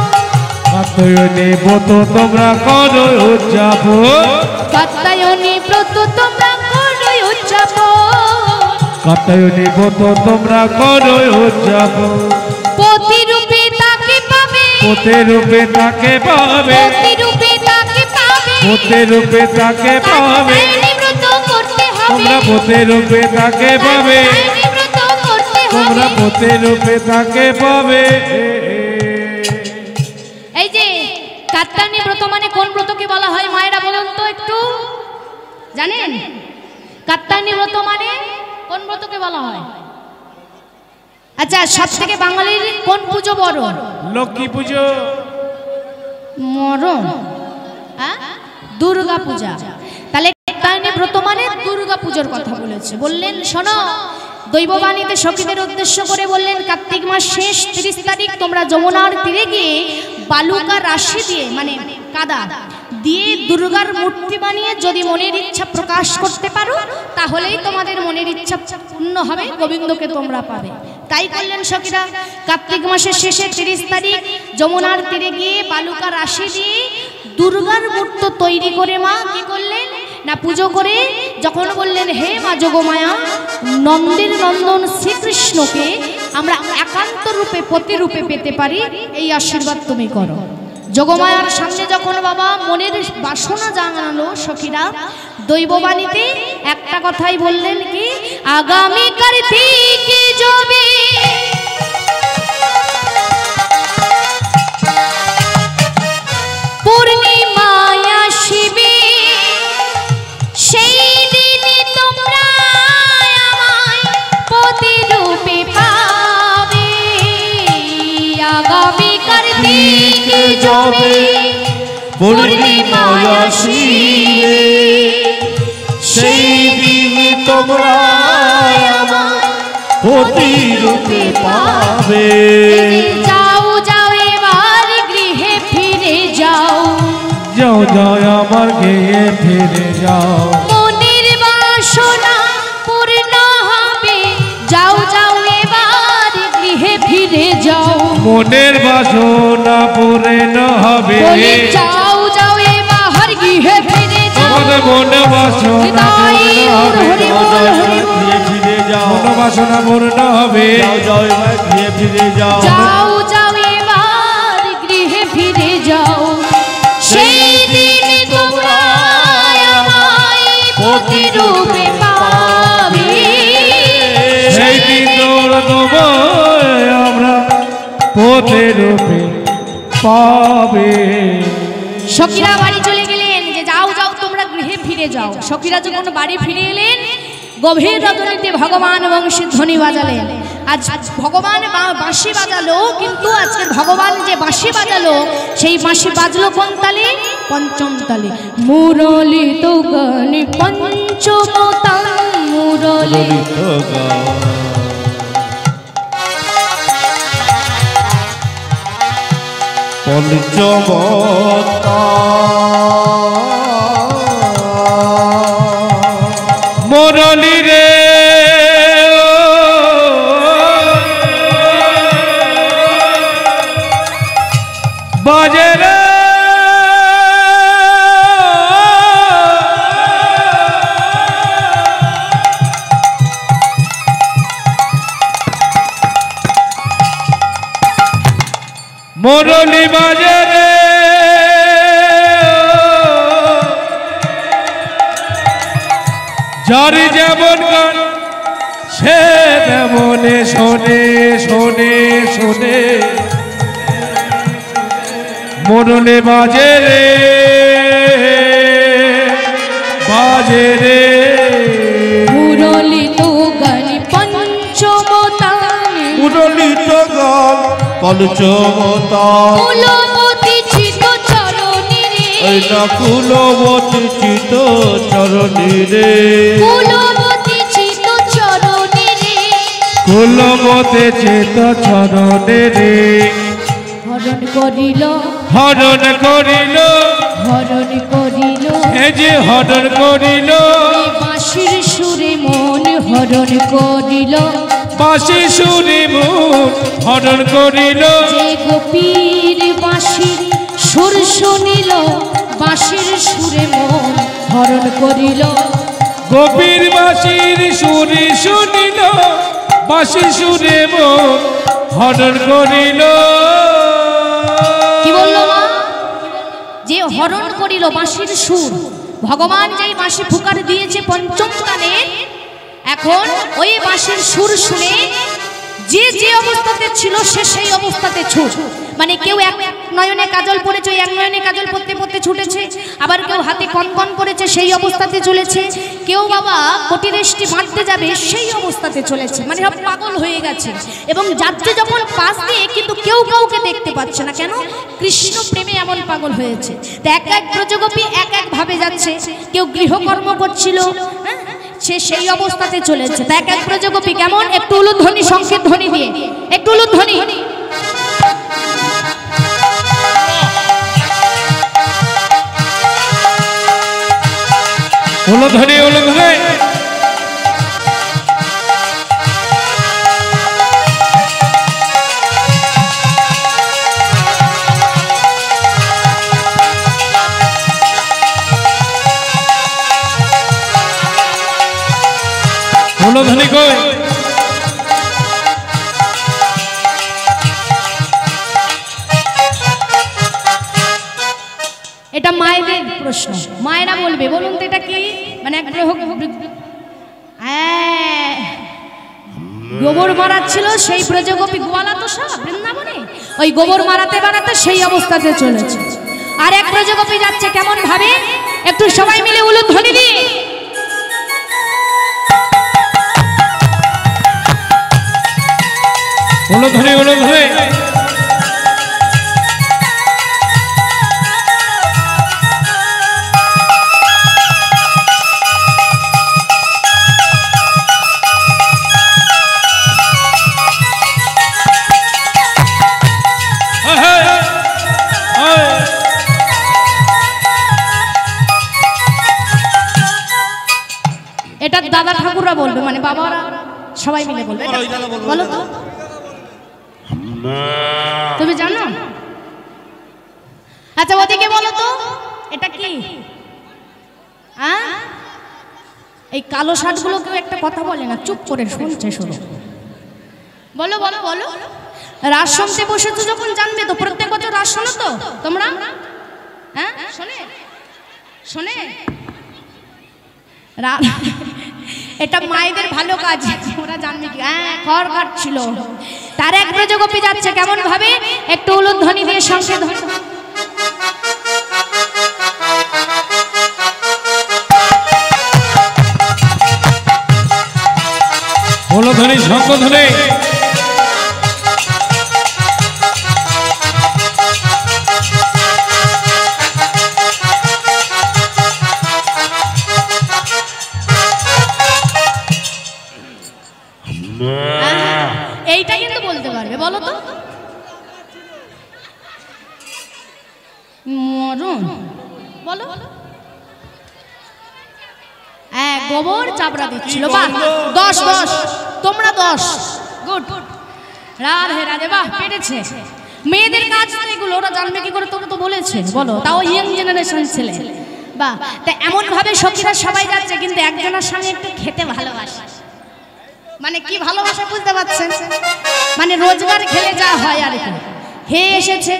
কাত্যায়নী ব্রত তোমরা করো উদযাপন কাত্যায়নী ব্রত তোমরা করো উদযাপন, কাত্যায়নী ব্রত তোমরা করো উদযাপন প্রতিরূপে তাকে পাবে, প্রতিরূপে তাকে পাবে প্রতিরূপে তাকে পাবে, প্রতিরূপে তাকে পাবে কাত্যায়নী ব্রত করতে হবে, তোমরা প্রতিরূপে তাকে পাবে কাত্যায়নী ব্রত করতে তোমরা হবে। প্রতিরূপে তাকে পাবে এই যে কাত্যায়নী ব্রত মানে কোন ব্রতকে বলা হয় মায়েরা বলুন তো একটু জানেন? কাত্যায়নী ব্রত মানে কোন ব্রতকে বলা হয়? আচ্ছা, সব থেকে বাঙালির কোন পুজো বড়? লক্ষ্মী পুজো। মরণ, দুর্গা পূজা। তাহলে কাত্যায়নী ব্রত মানে দুর্গা পূজার কথা বলেছে। বললেন শোনো, দৈববাণীতে সখীদের উদ্দেশ্য করে বললেন, কার্তিক মাস শেষ 30 তারিখ তোমরা যমুনার তীরে গিয়ে বালুকা রাশি দিয়ে মানে কাদা দিয়ে দুর্গার মূর্তি বানিয়ে যদি মনের ইচ্ছা প্রকাশ করতে পারো তাহলেই তোমাদের মনের ইচ্ছা পূর্ণ হবে, গোবিন্দকে তোমরা পাবে। তাই করলেন সখীরা। কার্তিক মাসের শেষে 30 তারিখ যমুনার তীরে গিয়ে বালুকা রাশি দিয়ে দুর্গার মূর্তি তৈরি করে মা কি করলেন না পুজো করে যখন বললেন, হে মা যোগমায়া, নন্দের নন্দন শ্রীকৃষ্ণকে আমরা একান্ত রূপে প্রতিরূপে পেতে পারি, এই আশীর্বাদ তুমি করো। যোগমায়ার সামনে যখন বাবা মনের বাসনা জানালো সখীরা, দৈববাণীতে একটা কথাই বললেন কি, আগামী কার্তিকে যবে পূর্ণিমায় আসিবে, সেই দিনে তোমরা আমায় প্রতিরূপে পাবে। আগামী কার্তিকে যবে পূর্ণিমায় আসিবে, সেই দিনে তোমরা আমায় প্রতিরূপে পাবে। যাও যাও এবার গৃহে ফিরে যাও, যাও যাও আমার গৃহে ফিরে যাও, মনের বাসনা পূর্ণ হবে। যাও যাও এবার গৃহে ফিরে যাও, মনের বাসনা পূর্ণ হবে। বলি যাও যাও এবার গৃহে ফিরে যাও, আমাদের মনের বাসনা পূর্ণ হবে। গৃহে ফিরে যাও, মনের বাসনা পূর্ণ হবে। যাও যাও এবার গৃহে ফিরে যাও, যাও যাও এবার গৃহে ফিরে যাও, সেই দিন তোমরা আমায় প্রতিরূপে পাবে। সেই দিন তোমায় আমরা প্রতিরূপে পাবে। সখীরা বাড়ি চলে গেলেন, যে যাও যাও তোমরা গৃহে ফিরে যাও। সখীরা যখন বাড়ি ফিরে এলেন, গভীর রজনীতে ভগবান বংশীর ধ্বনি বাজালেন। আজ ভগবান বাঁশি বাজালো, কিন্তু আজকে ভগবান যে বাঁশি বাজালো সেই বাঁশি বাজলো কোন তালে? পঞ্চম তালে। মুরলী তো গান পঞ্চম তাল, মুরলী পঞ্চমতা মুরলী রে বাজে রে, মুরলী বাজে রে, যার যেমন গান সে তেমনে শোনে শোনে শোনে। মুরলী বাজে রে বাজে রে, মুরলী তো গান পঞ্চম তালে, উদলিত গান পঞ্চমতা কুলবতী চিত চরণী রে, এই না কুলবতী চিত চরণী রে, কুলবতী চিত চরণী রে, কুলবতে চেত চরণে রে। হরণ করিল হরণ করিল, হরণ করিল, এ যে হরণ করিল, বাঁশির সুরে মন হরণ করিল, বাঁশি সুরে মন হরণ করিল, যে গোপীর বাঁশির সুর শুনিল, বাঁশির সুরে মন হরণ করিল। গোপীর বাঁশির সুরে শুনিল, বাঁশি সুরে মন হরণ করিল। কি বললো মা? যে হরণ করিল বাঁশির সুর, ভগবান যেই বাঁশি ফুকার দিয়েছে পঞ্চম কানে, এখন ওই বাঁশির সুর শুনে যে যে অবস্থাতে ছিল সে সেই অবস্থাতে ছুট, মানে কেউ এক নয়নে কাজল পড়েছে, এক নয়নে কাজল পড়তে পড়তে ছুটেছে, আবার কেউ হাতে কনকন পড়েছে সেই অবস্থাতে চলেছে, কেউ বাবা কোটিরেষ্টি মারতে যাবে সেই অবস্থাতে চলেছে, মানে সব পাগল হয়ে গেছে। এবং যাচ্ছে যখন পাশ দিয়ে কিন্তু কেউ কাউকে দেখতে পাচ্ছে না, কেন? কৃষ্ণ প্রেমে এমন পাগল হয়েছে। তো এক এক ব্রজগোপী এক এক ভাবে যাচ্ছে, কেউ গৃহকর্ম করছিল, হ্যাঁ, সে সেই অবস্থাতে চলেছে। তো এক এক ব্রজগোপী কেমন, একটু উলুধ্বনি সংকেত ধ্বনি দিয়ে, একটু উলুধ্বনি। উলুধ্বনি উলুধ্বনি। উলুধ্বনি কই? এটা মায়েদের প্রশ্ন, মায়েরা বলবে, বলুন তো এটা কি? মানে এক গোবর মারাচ্ছিল সেই ব্রজগোপী, গোয়ালা তো সব বৃন্দাবনে, ওই গোবর মারাতে মারাতে সেই অবস্থাতে চলেছে। আর এক ব্রজগোপী যাচ্ছে কেমন ভাবে, একটু সবাই মিলে উলুধ্বনি দিয়ে। উলুধ্বনি উলুধ্বনি। এটা দাদা ঠাকুররা বলবে, মানে বাবারা সবাই মিলে বলবে। বলো তো, তুমি জানো? আচ্ছা ওদিকে বলো তো এটা কি? এই কালো শার্টগুলো কেউ একটা কথা বলে না, চুপ করে শুনছে শুধু। বলো বলো বলো। রাস শুনতে বসেছো যখন জানবে তো, প্রত্যেক বছর রাস শোনো তো তোমরা? হ্যাঁ শোনে শোনে। এটা মায়েদের ভালো কাজ, ওরা জানবে কি? হ্যাঁ খড় কাটছিল। তার এক ব্রজগোপী যাচ্ছে কেমন ভাবে, একটু উলুধ্বনি দিয়ে সংকেত। উলুধ্বনি শঙ্খধ্বনি। এইটা কিন্তু বলতে পারবে, বলো তো। মরণ বলো। গোবর চাবড়া দিচ্ছিল, বাহ 10 10, তোমরা 10, গুড। রাধে রাধে, বাহ পেরেছে। মেয়েদের কাজ এগুলো, ওরা জানবে কি করে? তোমরা তো বলেছে, বলো। তাও ইয়াং জেনারেশন ছেলে, বাহ। তা এমন ভাবে সখীরা সবাই যাচ্ছে, কিন্তু একজনের সঙ্গে একটু খেতে ভালোবাসে। মানে কি ভালোবাসা বুঝতে পারছেন? মানে রোজগার খেলে যা হয় আর কি। হে এসেছে,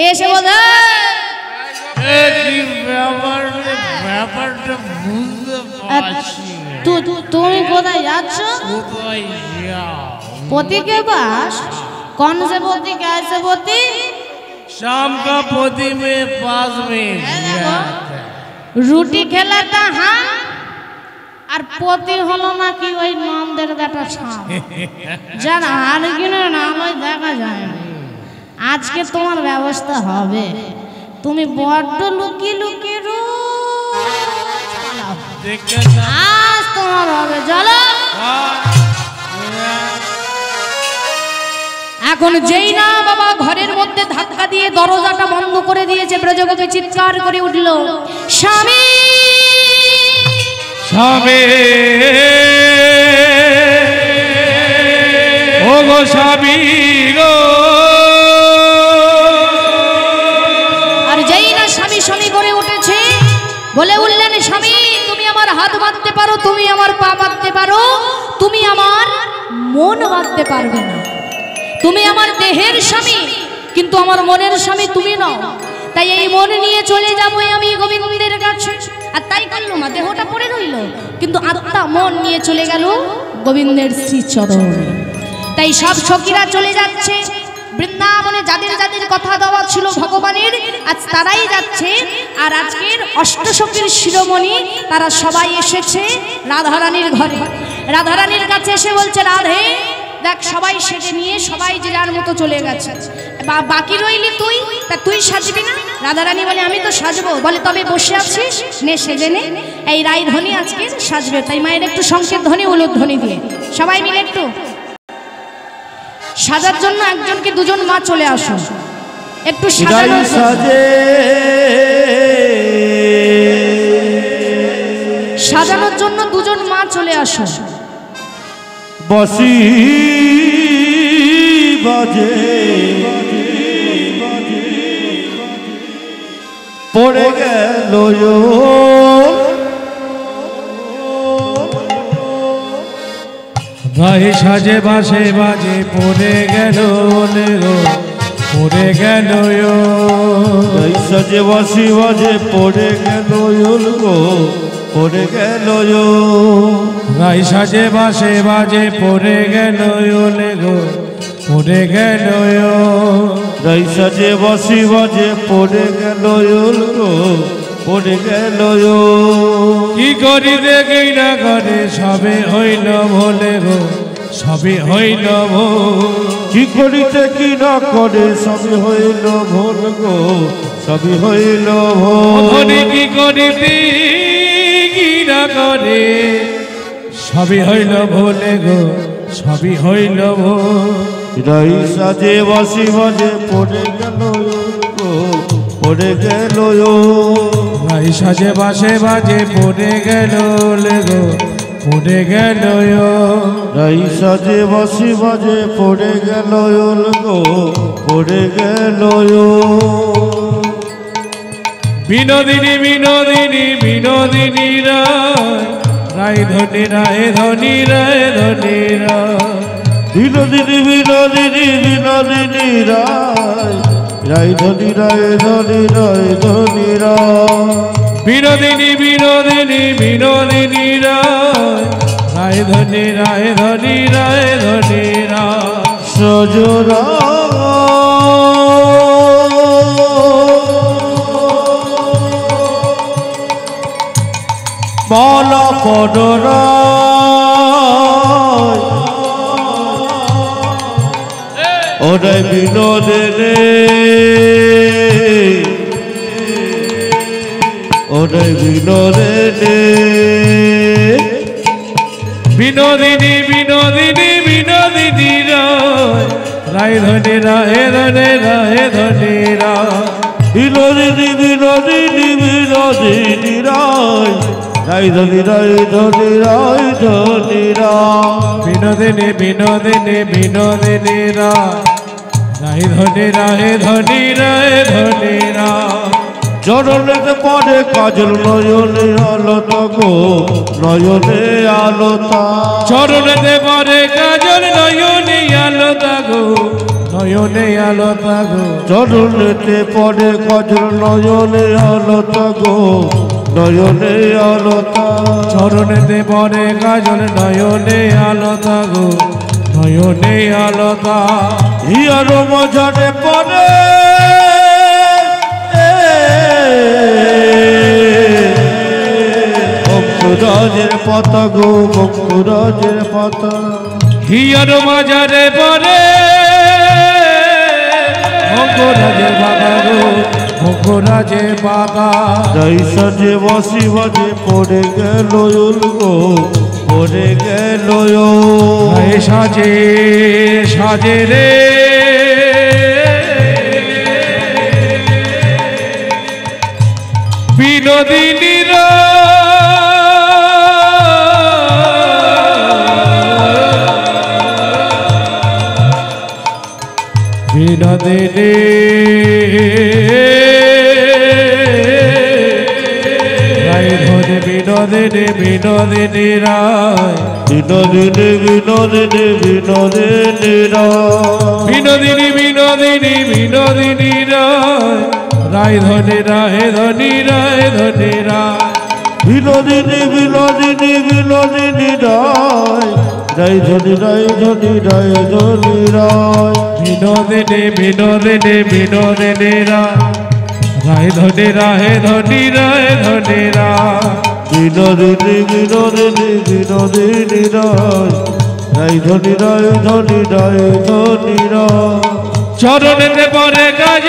এসে বলে তুমি কোথায় যাচ্ছ? पति के पास? कौन से पति, कैसे पति? शाम का पति में पास में রুটি খেলাটা হ্যাঁ, আর পতি হলো না কি ওই নন্দের বেটা ছাপ, যার আর কিনা নাম ওই দেখা যায় না। আজকে তোমার ব্যবস্থা হবে, তুমি বড্ড লুকিয়ে লুকিয়ে আজ তোমার হবে। চলো এখন যেই না বাবা ঘরের মধ্যে ধাক্কা দিয়ে দরজাটা বন্ধ করে দিয়েছে, ব্রজগোপী চিৎকার করে উঠল, স্বামী স্বামী ও গো স্বামী গো। আর যেই না স্বামী স্বামী করে উঠেছে, বলে উঠলেন, স্বামী তুমি আমার হাত বাঁধতে পারো, তুমি আমার পা বাঁধতে পারো, তুমি আমার মন বাঁধতে পারবে না। তুমি আমার দেহের স্বামী, কিন্তু আমার মনের স্বামী তুমি নও। তাই এই মন নিয়ে চলে যাবো আমি গোবিন্দের কাছে। আর তাই করলো না, দেহটা পড়ে রইল, কিন্তু আত্মা মন নিয়ে চলে গেল গোবিন্দের শ্রীচরণে। তাই সব সখীরা চলে যাচ্ছে, বৃন্দাবনে যাদের যাদের কথা দেওয়া ছিল ভগবানের, আজ তারাই যাচ্ছে। আর আজকের অষ্টসখীর শিরোমণি তারা সবাই এসেছে রাধারানীর ঘরে। রাধারানীর কাছে এসে বলছে, রাধে দেখ সবাই সেজে নিয়ে সবাই যে যার মতো চলে গেছে, বাকি রইলি তুই, তা তুই সাজবি না? রাধারানী বলে, আমি তো সাজবো। বলে, তবে বসে আছিস, নে সেজে নে, এই রায়ধ্বনি আজকে সাজবে। তাই মায়ের একটু সংকেত ধ্বনি উলুধ্বনি দিয়ে সবাই মিলে একটু সাজার জন্য একজনকে দুজন মা চলে আসো, একটু সাজানোর জন্য দুজন মা চলে আসো। বসি বাজে পড়ে গেল ভাই সাজে বাসে বাজে পড়ে গেল পড়ে গেল সাজে বাসি বাজে পড়ে গেল গো পড়ে গেল রাই সাজে বাসে বাজে পড়ে গেল গো পড়ে গেল রাই সাজে বাসি বাজে পড়ে গেল গো পড়ে গেল কি করি দেখি না করে সবে হইল ভোলে গো সবে হইল কি করিতে কি না করে সবে হইল ভোল গো সবে হইল ভোল কি করিতে কি না করে সবে হইল ভোলে গো সবই হইল রাই সাজে বাসি বাজে পড়ে গেল গো পড়ে গেল রাই সাজে বাসে বাজে পড়ে গেল গো পড়ে গেল রাই সাজে বাসি বাজে পড়ে গেল গো পড়ে গেল বিনোদিনী বিনোদিনী বিনোদিনী রায় ধনী রায় ধনী রায় ধনী বিনোদিনী বিনোদিনী বিনোদিনী রায় ধনী রায় ধনী রায় ধনী বিনোদিনী বিনোদিনী বিনোদিনী রায় ধনী রায় ধনী রায় ধনী সজরা মালা পডরা ওরে বিনোদনে ওরে বিনোদনে বিনোদিনী বিনোদিনী বিনোদিনী রায় ধনী রায় ধনী রায় ধনী বিনোদিনী বিনোদিনী বিনোদিনী রায় ধনী রায় ধনী রায় ধনী বিনোদিনী বিনোদিনী বিনোদিনী রায় ধনী রায় ধনী রায় ধনী চরণেতে পড়ে কাজল নয়নে আলতা গো নয়নে আলতা চরণেতে পড়ে কাজল নয়নে আলতা গো নয়নে আলতা গো চরণেতে পড়ে কাজল নয়নে আলতা গো নয়নে আলতা চরণেতে পড়ে কাজল নয়নে আলতা গো নয়নে আলতা হিয়ার মজারে পড়ে বঙ্কুরাজের পাতা গো বঙ্কুরাজের পাতা হিয়ার মাজারে পড়ে বঙ্কুরাজের পাতা গো বঙ্কুরাজের পাতা রাই সাজে বাসি বাজে পড়ে গেল গো পড়ে গেল সাজে সাজে রে বিনোদিনী বিনোদিনী রায় ধনী বিনোদিনী বিনোদিনী রায় বিনোদিনী বিনোদিনী বিনোদিনী বিনোদিনী বিনোদিনী বিনোদিনী রায় ধনী রায় ধনী রায় ধনী বিনোদিনী বিনোদিনী বিনোদিনী রাইধনি রাইধনি রাইধনি রায় বিনোদিনী বিনোদিনী বিনোদিনী রায় ধনি রাহে ধনি রায় ধনি রায় বিনোদিনী বিনোদিনী বিনোদিনী রায় রাইধনি রাইধনি রাইধনি রায় চরণেতে পরে কাজ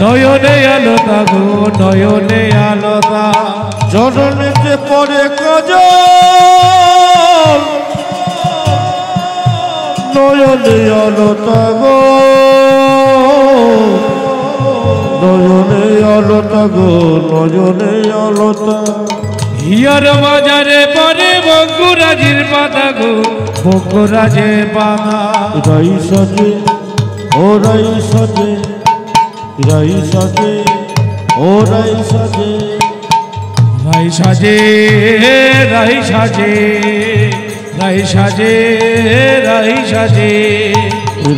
নয়নে আলোতা গো নয়নে আলোতা চরণেতে পরে কাজ নয়নে আলোতা গো নয়নে আলোতা গো নয়নে আলোতা হিয়ার বাজারে পরে বঙ্কুরাজির পাতা গো বঙ্কুরাজের পাতা রাই সাজে ও রাই সাজে রাই সাজে ও রাই সাজে রাই সাজে রাই সাজে রাই সাজে রাই সাজে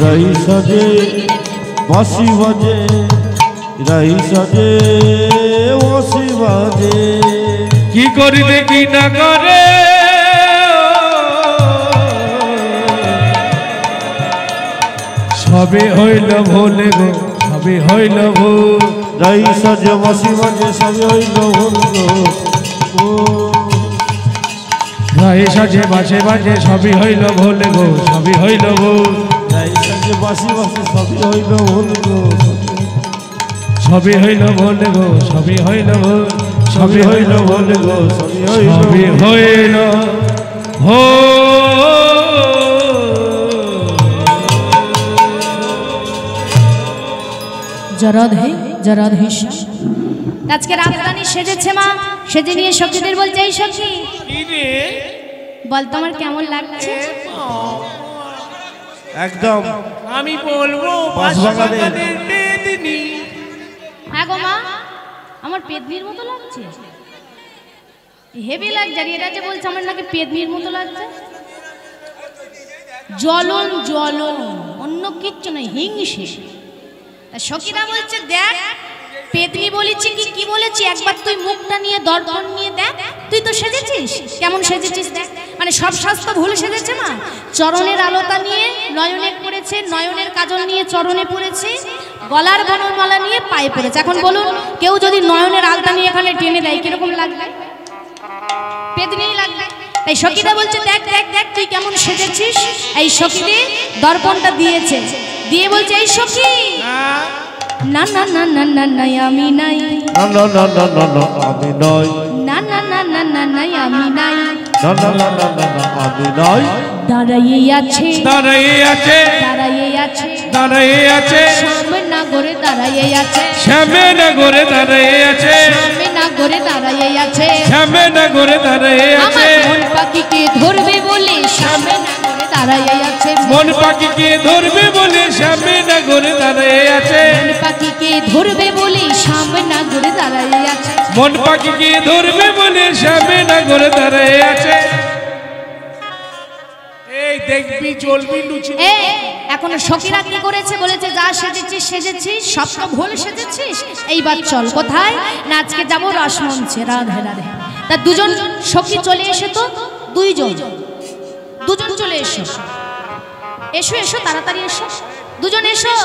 রাই সাজে বাঁশি বাজে রাই সাজে বাঁশি বাজে কি করিতে কি না করে সবে হইল ভোলে গো সবে হইল ভোল রাই সাজে বাঁশি বাজে সবে হইল ভুল গো রাই সাজে বাজে বাজে সবই হইল ভোলে গো সবই হইল ভোল রাই সাজে বাঁশি বাজে সবে হইল ভুল গো সবই হইল ভোলে গো সবই হইল ভোল সবে হইল ভুল গো সবে সবই হইল জরাধে জরাধে আজকে রাজধানী সেজেছে মা সেজে নিয়ে সখীদের বলছে এই সখী বল তোমার কেমন লাগছে একদম আমি বলবো বাঁশবাগানের বেদিনী হ্যাঁ গো মা আমার পেদনির মতো লাগছে হেভি লাগছে আর এরা যে বলছে আমার নাকি পেদনির মতো লাগছে জ্বলন জ্বলন অন্য কিচ্ছু নয় হিংসে তা সখীরা বলছে দেখ পেদনি বলেছি কি বলেছি একবার তুই মুখটা নিয়ে দর্পণ নিয়ে দেখ তুই তো সেজেছিস কেমন সেজেছিস দেখ মানে সব স্বাস্থ্য ভুল সেজেছে মা চরণের আলোতা নিয়ে নয়নে পড়েছে নয়নের কাজল নিয়ে চরণে পড়েছে গলার বনমালা নিয়ে পায়ে পড়েছে এখন বলুন কেউ যদি নয়নের আলতা নিয়ে এখানে টেনে দেয় কিরকম লাগবে পেদনি লাগবে তাই সখীরা বলছে দেখ দেখ দেখ তুই কেমন সেজেছিস এই সখীরে দর্পণটা দিয়েছে দিয়ে বলছে এই সখী না না না না না না আমি নাই না না না না না না আমি নয় না না না না না না আমি নাই না না না না না না আমি নয় দাঁড়াইয়ে আছে দাঁড়াইয়ে আছে দাঁড়াইয়ে আছে দাঁড়াইয়ে আছে সামনে না গড়ে দাঁড়াইয়ে আছে শ্যামে না ঘরে দাঁড়াইয়ে আছে সামনে না গড়ে দাঁড়াইয়ে আছে শ্যামে না ঘরে দাঁড়াইয়ে আছে আমার মন পাখিকে ধরবে বলে সামনে না গড়ে দাঁড়াইয়ে আছে মন পাখিকে ধরবে বলে শ্যামে না ঘরে দাঁড়াইয়ে আছে মন পাখিকে ধরবে বলে সামনে না গড়ে দাঁড়াইয়ে আছে মন পাখিকে ধরবে বলে শ্যামে না ঘরে দাঁড়াইয়ে আছে এই দেখবি চলবি লুচি এ এখনো সখীরা কি করেছে বলেছে যা সেজেছিস সেজেছিস সব তো ভুল সেজেছিস এইবার চল কোথায় না আজকে যাবো রসমঞ্চে রাধে রাধে তা দুজন সখী চলে এসে তো দুজন চলে এসো এসো এসো তাড়াতাড়ি এসো দুজন এসো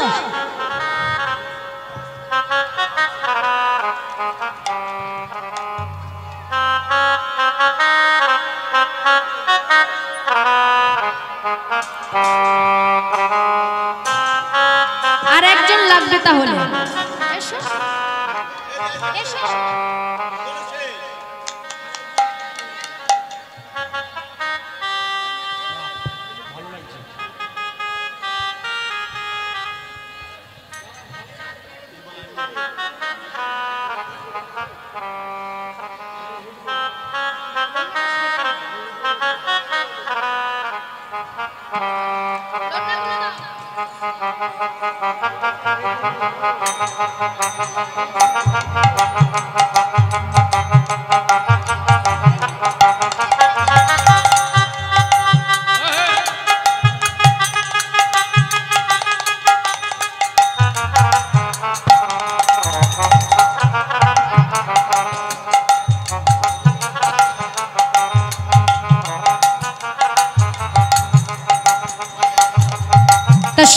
আর একজন লাগবে তাহলে এসো এসো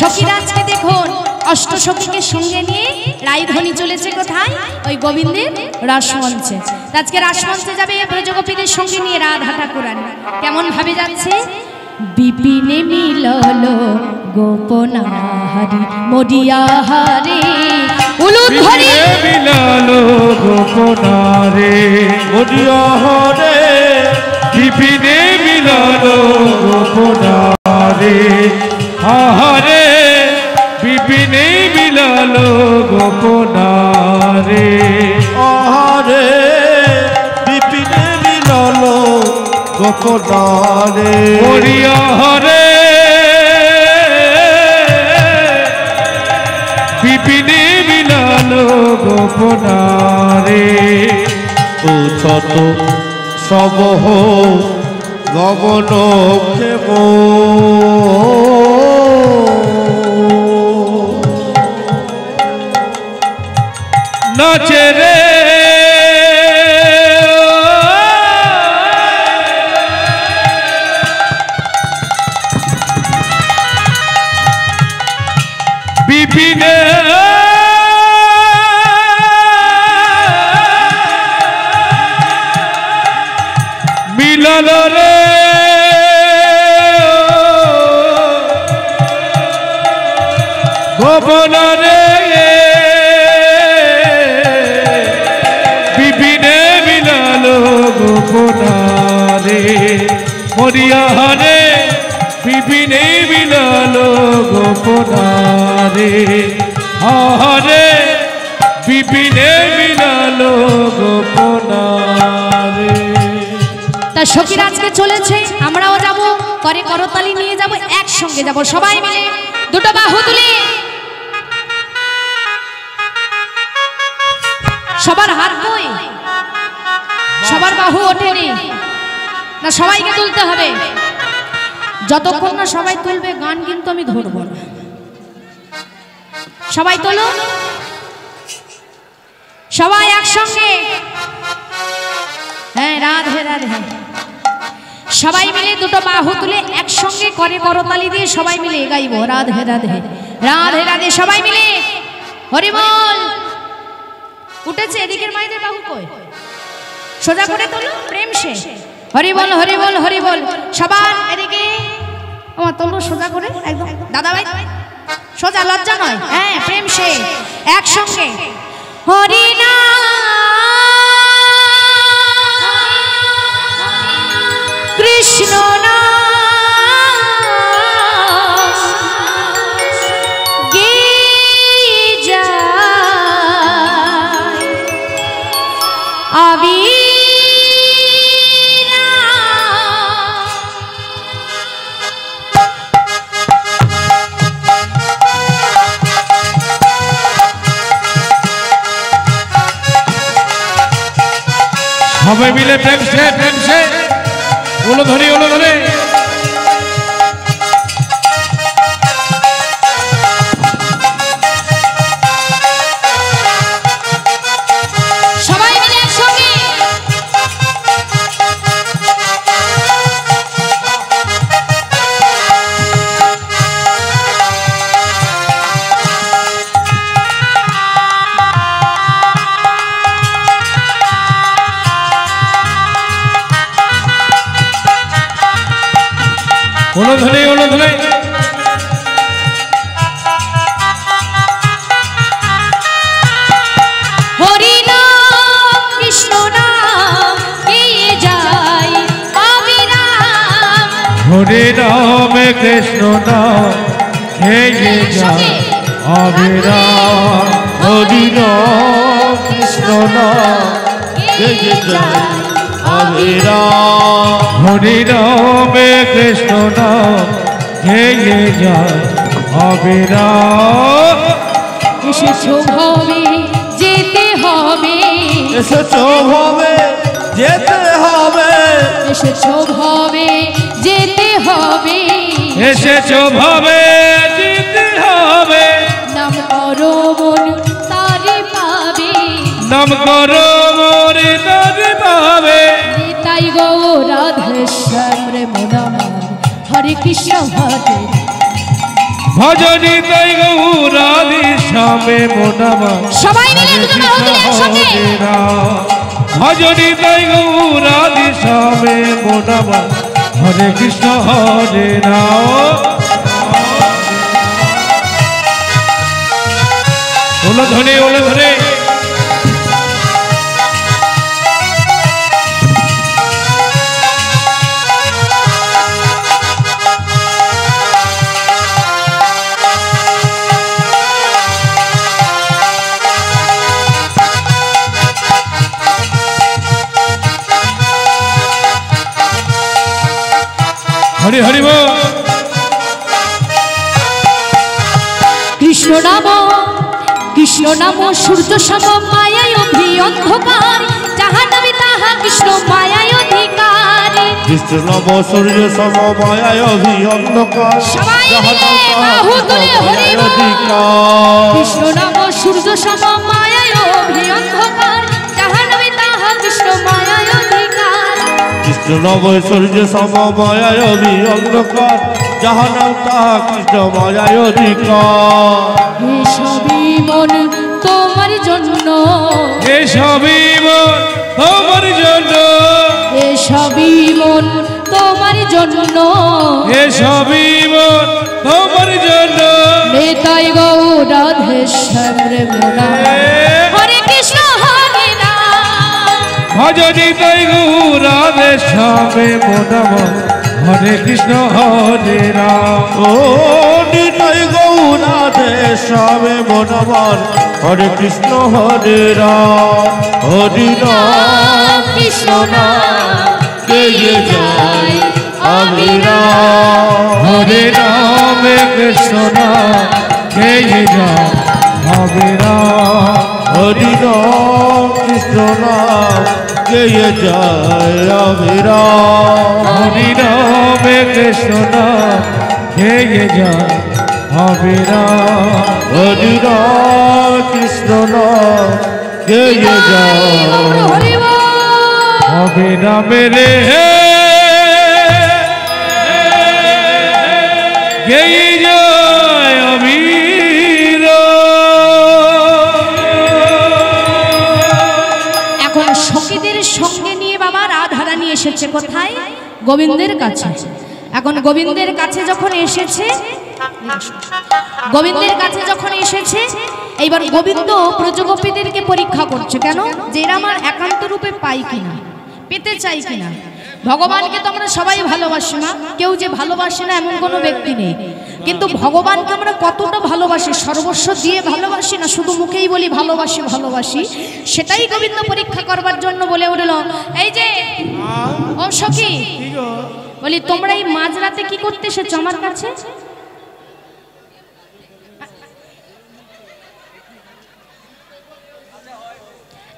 সখীরাজকে দেখুন অষ্টসখীকে সঙ্গে নিয়ে রায়ধনী চলেছে কোথায়? ওই গোবিন্দের রাসমঞ্চে। আজকে রাসমঞ্চে যাবে ব্রজগোপীদের সঙ্গে নিয়ে রাধা ঠাকুরান। কেমন ভাবে যাচ্ছে? বিপিনে মিলল গোপনাহারি মরিয়া হারে উলুদ ধরি মিলল গোপনারে মরিয়া হরে বিপিনে মিলল গোপনারে আহারে বিপিনে মিলল গোপনারে আহারে বিপিনে মিলল গোপনারে মরিয়া হরে বিপিনে মিলল গোপনারে উচ্ছত সবহ গমন ক্ষেম নাচে রে বিপিনে মিলল রে গোপনারে বিপিনে মিলল গোপনারে মরিয়া হরে বিপিনে মিলল গোপনারে হরে বিপিনে মিলল গোপনারে। তা সখীরাজকে চলেছে, আমরাও যাব, করে করতালি নিয়ে যাব, একসঙ্গে যাব সবাই মিলে দুটো বাহু তুলে। সবার হাত কই? সবার বাহু ওঠেনি না, সবাইকে তুলতে হবে। যতক্ষণ না সবাই তুলবে গান কিন্তু আমি ধরব না। সবাই তোলো, সবাই একসঙ্গে। হ্যাঁ, রাধে রাধে। সবাই মিলে দুটো বাহু তুলে একসঙ্গে করে করতালি দিয়ে সবাই মিলে গাইব রাধে রাধে রাধে রাধে। সবাই মিলে হরি বল। উঠেছে এদিকের মায়েদের বাহু কই? সোজা করে তোলো প্রেম সে। হরি বল হরি বল হরি বল। সবার এদিকে আমার তোলো সোজা করে একদম। দাদা ভাই সোজা, লজ্জা নয়। হ্যাঁ, প্রেম সে একসঙ্গে। হরি না কৃষ্ণ না গে যায় আবি সবাই মিলে প্রেম সে ওলো ধরে ওলো ধরে। সবাই মিলে একসঙ্গে। ওলো ধরে ওলো ধরে। হরি নাম কৃষ্ণ নাম গেয়ে যায় অবিরাম। হরে নাম কৃষ্ণ নাম গেয়ে যায় অবিরাম। হরি নাম কৃষ্ণ নাম গেয়ে যায় অবিরাম। হরে নাম কৃষ্ণ নাম গেয়ে যায় অবিরাম। এসেছো ভবে যেতে হবে, এসেছো ভবে যেতে হবে, এসেছো ভবে যেতে হবে, এসেছো ভাবে যেতে হবে। নাম করো মন তারে পাবে, নাম করো মোরে তারে পাবে। তাই গো রাধে শ্যাম রে মন আমার হরে কৃষ্ণ হরে। ভজনী তাই গৌরাধি শ্যামে মোনামা সবাই মিলে দুটো বাহু তুলে একসঙ্গে ভজনী তাই গৌরাধি শ্যামে মোনামা হরে কৃষ্ণ হরে রাম। ওলো ধরে ওলো ধরে হরি হরি বল। কৃষ্ণ নাম সূর্য সম মায়ায় অন্ধকার, যাহা নামে তাহা কৃষ্ণ মায়ায় অধিকার। কৃষ্ণ নাম সূর্য সম মায়ায় অন্ধকার, সবাই মিলে বাহু তুলে হরি বল। কৃষ্ণ নাম সূর্য সম মায়ায় অন্ধকার, যাহা নামে তাহা কৃষ্ণ মায়ায় অধিকার। কৃষ্ণ নাম সূর্য সম মায়ায় অন্ধকার, যাহা নাম তাহা কৃষ্ণ মায়ায় অধিকার। এসবই মন তোমার জন্য, এসবই মন তোমার জন্য, এসবই মন তোমার জন্য, এসবই মন তোমার জন্য। নিতাই গৌরাধেশ্বর মোনা হরে কৃষ্ণ হরে রাম। ভজনী তাই গৌরাধে শ্যামে মোনামা হরে কৃষ্ণ হরে রাম। ও নিতাই গৌরাধে শ্যামে মোনামা হরে কৃষ্ণ হরে রাম। হরি রাম কৃষ্ণ নাম গেয়ে যায় আমি রাম। হরে রাম কৃষ্ণ নাম গেয়ে যায় হরে রাম। হরি রাম কৃষ্ণ নাম গেয়ে যায় আমি রাম। হরি রাম কৃষ্ণ নাম গেয়ে যায় হরে রাম। হরি রাম কৃষ্ণ নাম গেয়ে যায় হরি বল। হরে রাম রে গেয়ে যায় অবীর। এখন সখীদের সঙ্গে নিয়ে বাবা রাধারানী এসেছে কোথায়? গোবিন্দের কাছে। এখন গোবিন্দের কাছে যখন এসেছে, গোবিন্দের কাছে যখন এসেছে, এইবার গোবিন্দ ব্রজগোপীদেরকে পরীক্ষা করছে। কেন? যে এরা আমার একান্ত রূপে পাই কিনা, পেতে চাই কিনা। ভগবানকে তো আমরা সবাই ভালোবাসি না, কেউ যে ভালোবাসে না এমন কোনো ব্যক্তি নেই, কিন্তু ভগবানকে আমরা কতটা ভালোবাসি, সর্বস্ব দিয়ে ভালোবাসি না শুধু মুখেই বলি ভালোবাসি ভালোবাসি। সেটাই গোবিন্দ পরীক্ষা করবার জন্য বলে উঠল, এই যে ও সখী, বলি তোমরা এই মাঝরাতে কি করতে এসেছো আমার কাছে?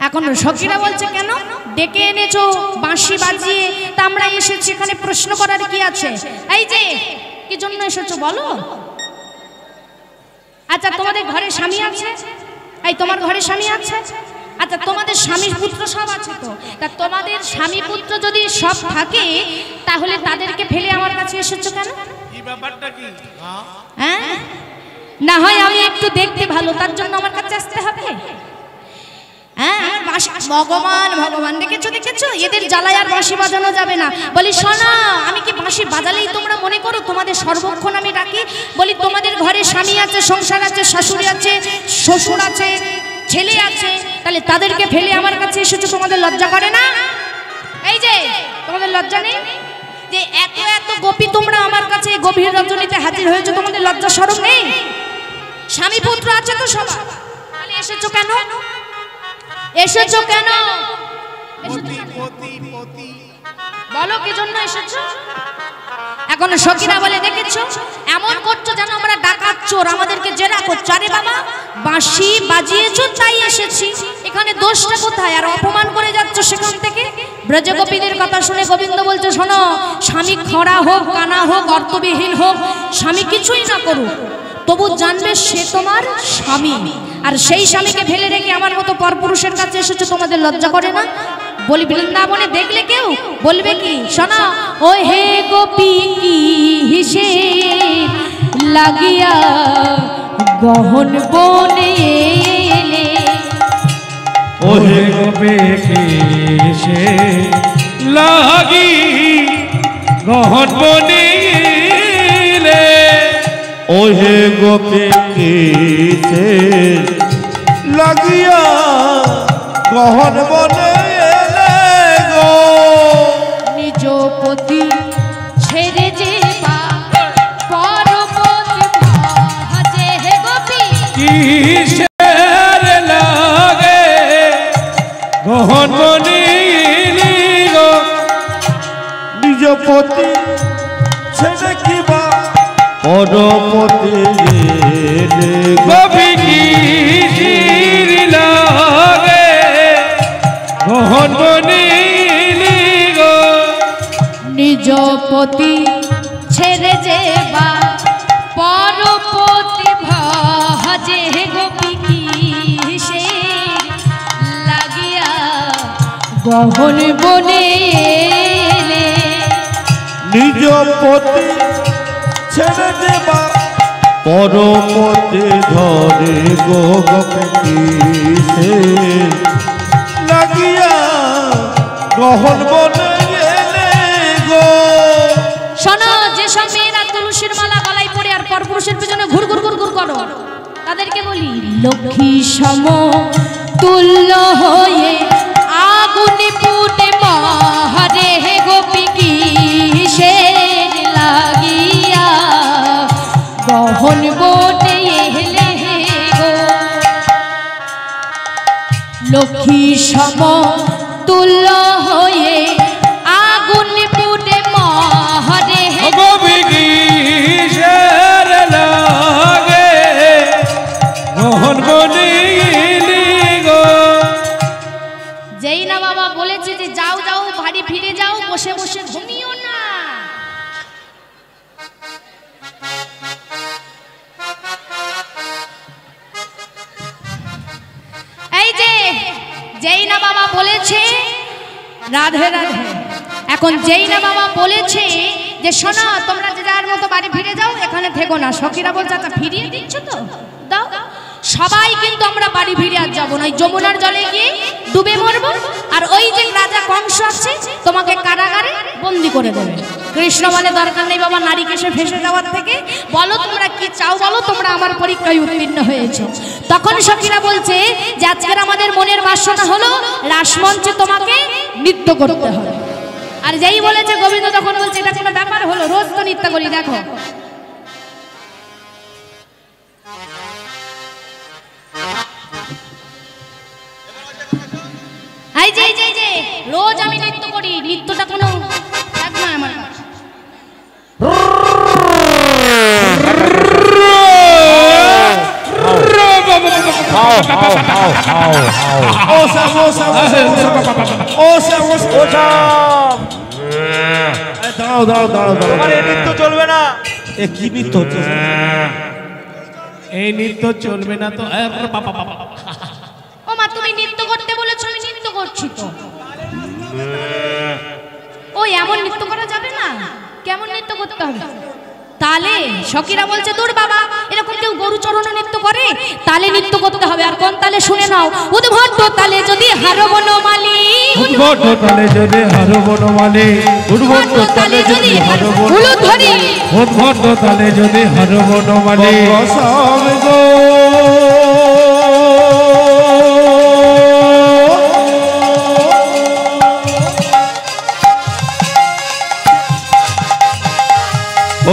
এখন সখীরা বলছে কেন ডেকে এনেছো বাঁশি বাজিয়ে, তা আমরা এসেছি এখানে প্রশ্ন করার কি আছে? এই যে কি জন্য এসেছো বলো? আচ্ছা তোমাদের ঘরে স্বামী আছে? এই তোমার ঘরে স্বামী আছে? আচ্ছা তোমাদের স্বামী পুত্র সব আছে তো, তা তোমাদের স্বামী পুত্র যদি সব থাকে তাহলে তাদেরকে ফেলে আমার কাছে এসেছো কেন? কি ব্যাপারটা কি? হ্যাঁ, না হয় আমি একটু দেখতে ভালো তার জন্য আমার কাছে আসতে হবে? হ্যাঁ, ভগবান ভগবান দেখেছো দেখেছো, এদের জ্বালায় আর বাঁশি বাজানো যাবে না। বলি শোনো, আমি কি বাঁশি বাজালেই তোমরা মনে করো তোমাদের সর্বক্ষণ আমি ডাকি? বলি তোমাদের ঘরে স্বামী আছে, সংসার আছে, শাশুড়ি আছে, শ্বশুর আছে, ছেলে আছে, তাহলে তাদেরকে ফেলে আমার কাছে এসেছো, তোমাদের লজ্জা করে না? এই যে তোমাদের লজ্জা নেই যে এত এত গোপী তোমরা আমার কাছে গভীর রজনীতে হাজির হয়েছো, তোমাদের লজ্জা শরম নেই? স্বামী পুত্র আছে তো সবার, তাহলে এসেছো কেন? এসেছো কেন? বলো কি জন্য এসেছো? এখন সখীরা বলে দেখেছো এমন করছো যেন আমরা ডাকাত চোর, আমাদেরকে জেরা করছো। আরে বাবা, বাঁশি বাজিয়েছো তাই এসেছি, এখানে দোষটা কোথায়? আর অপমান করে যাচ্ছ সেখান থেকে। ব্রজগোপীদের কথা শুনে গোবিন্দ বলছে শোনো, স্বামী খরা হোক, কানা হোক, অর্থবিহীন হোক, স্বামী কিছুই না করুক, তবু জানবে সে তোমার স্বামী। আর সেই স্বামীকে ফেলে রেখে আমার মতো পরপুরুষের কাছে এসেছো, তোমাদের লজ্জা করে না? বলি বৃন্দাবনে দেখলে কেউ বলবে কি? শোনা, ও হে গোপী কি হিসেব লাগিয়া গহন বনে এলে ওহে গোপে সে লাগি গহন বনিলে ওহে গোপে কেছে লাগিয়া গহন বনে এলে গো নিজ পতি ছেড়ে যে পরপতি ভাজে হে গোপী কিসের লাগে গহন বনিলি গো নিজ পতি ছেড়ে কিবা পরপতি গোপী কিসির লাগে গহন বনিলি গো নিজ পতি ছেড়ে যে পরপতি ভাজে হে গোপী কিসের লাগিয়া গহন বনে এলে নিজ পতি ছেড়ে দেবা পরপতি ধরে গো গোপী লাগিয়া গহন বনে এলে গো শোনো, যেসব মেয়েরা তুলসীর মালা গলায় পরে আর পরপুরুষের পেছনে ঘুর ঘুর ঘুর ঘুর করো, তাদেরকে বলি লক্ষ্মী সম তুল্য হয়ে আগুনে পুটে মহারে হে গোপী কিসের লাগিয়া গহন বনে এলে হে গো লক্ষ্মী সম তুল্য হয়ে আগুন পুটে মহারে হে গোপী কিসের লাগে গহন বনিলি গো যেই না বাবা বলেছে যে যাও যাও বাড়ি ফিরে যাও, বসে বসে ঘুমিও না। এই যে যেই না বাবা বলেছে রাধে রাধে, এখন যেই না বাবা বলেছে যে শোনো তোমরা যে যার মতো বাড়ি ফিরে যাও, এখানে থেকো না। সখীরা বলছে আচ্ছা ফিরিয়ে দিচ্ছ তো দাও। সবাই কিন্তু আমরা বাড়ি ফিরে আর যাবো না, ওই যমুনার জলে গিয়ে ডুবে মরবো। আর ওই যে রাজা কংস আছে তোমাকে কারাগারে বন্দি করে দেবে। কৃষ্ণ বলে দরকার নেই বাবা নারী কেশে ফেসে যাওয়ার থেকে, বলো তোমরা কি চাও, বলো তোমরা আমার পরীক্ষায় উত্তীর্ণ হয়েছো। তখন সখীরা বলছে যে আজকের আমাদের মনের বাসনা হলো রাসমঞ্চে তোমাকে নৃত্য করতে হবে। আর যেই বলেছে গোবিন্দ তখন বলছে এটা কোনো ব্যাপার হলো, রোজ তো নৃত্য করি দেখো। এই যে এই যে এই যে রোজ আমি নৃত্য করি, নৃত্যটা কোনো এক নয় আমার কাছে। দাঁড়াও দাঁড়াও দাঁড়াও তোমার এই নৃত্য চলবে না। এ কি নৃত্য হচ্ছে? এই নৃত্য চলবে না তো ও মা তুমি নৃত্য করতে বলেছো, আমি নৃত্য করছি তো। ও এমন নৃত্য করা যাবে না, কেমন নৃত্য করতে হবে? তালে। সখীরা বলছে দূর বাবা, এরকম কেউ গরু চড়ানো নৃত্য করে? তালে নৃত্য করতে হবে। আর কোন তালে শুনে নাও, উদ্ভট তালে যদি হারো বনমালী, উদ্ভট তালে যদি হারো বনমালী, উদ্ভট তালে যদি হারো বনমালী, উদ্ভট তালে যদি হারো বনমালী। গো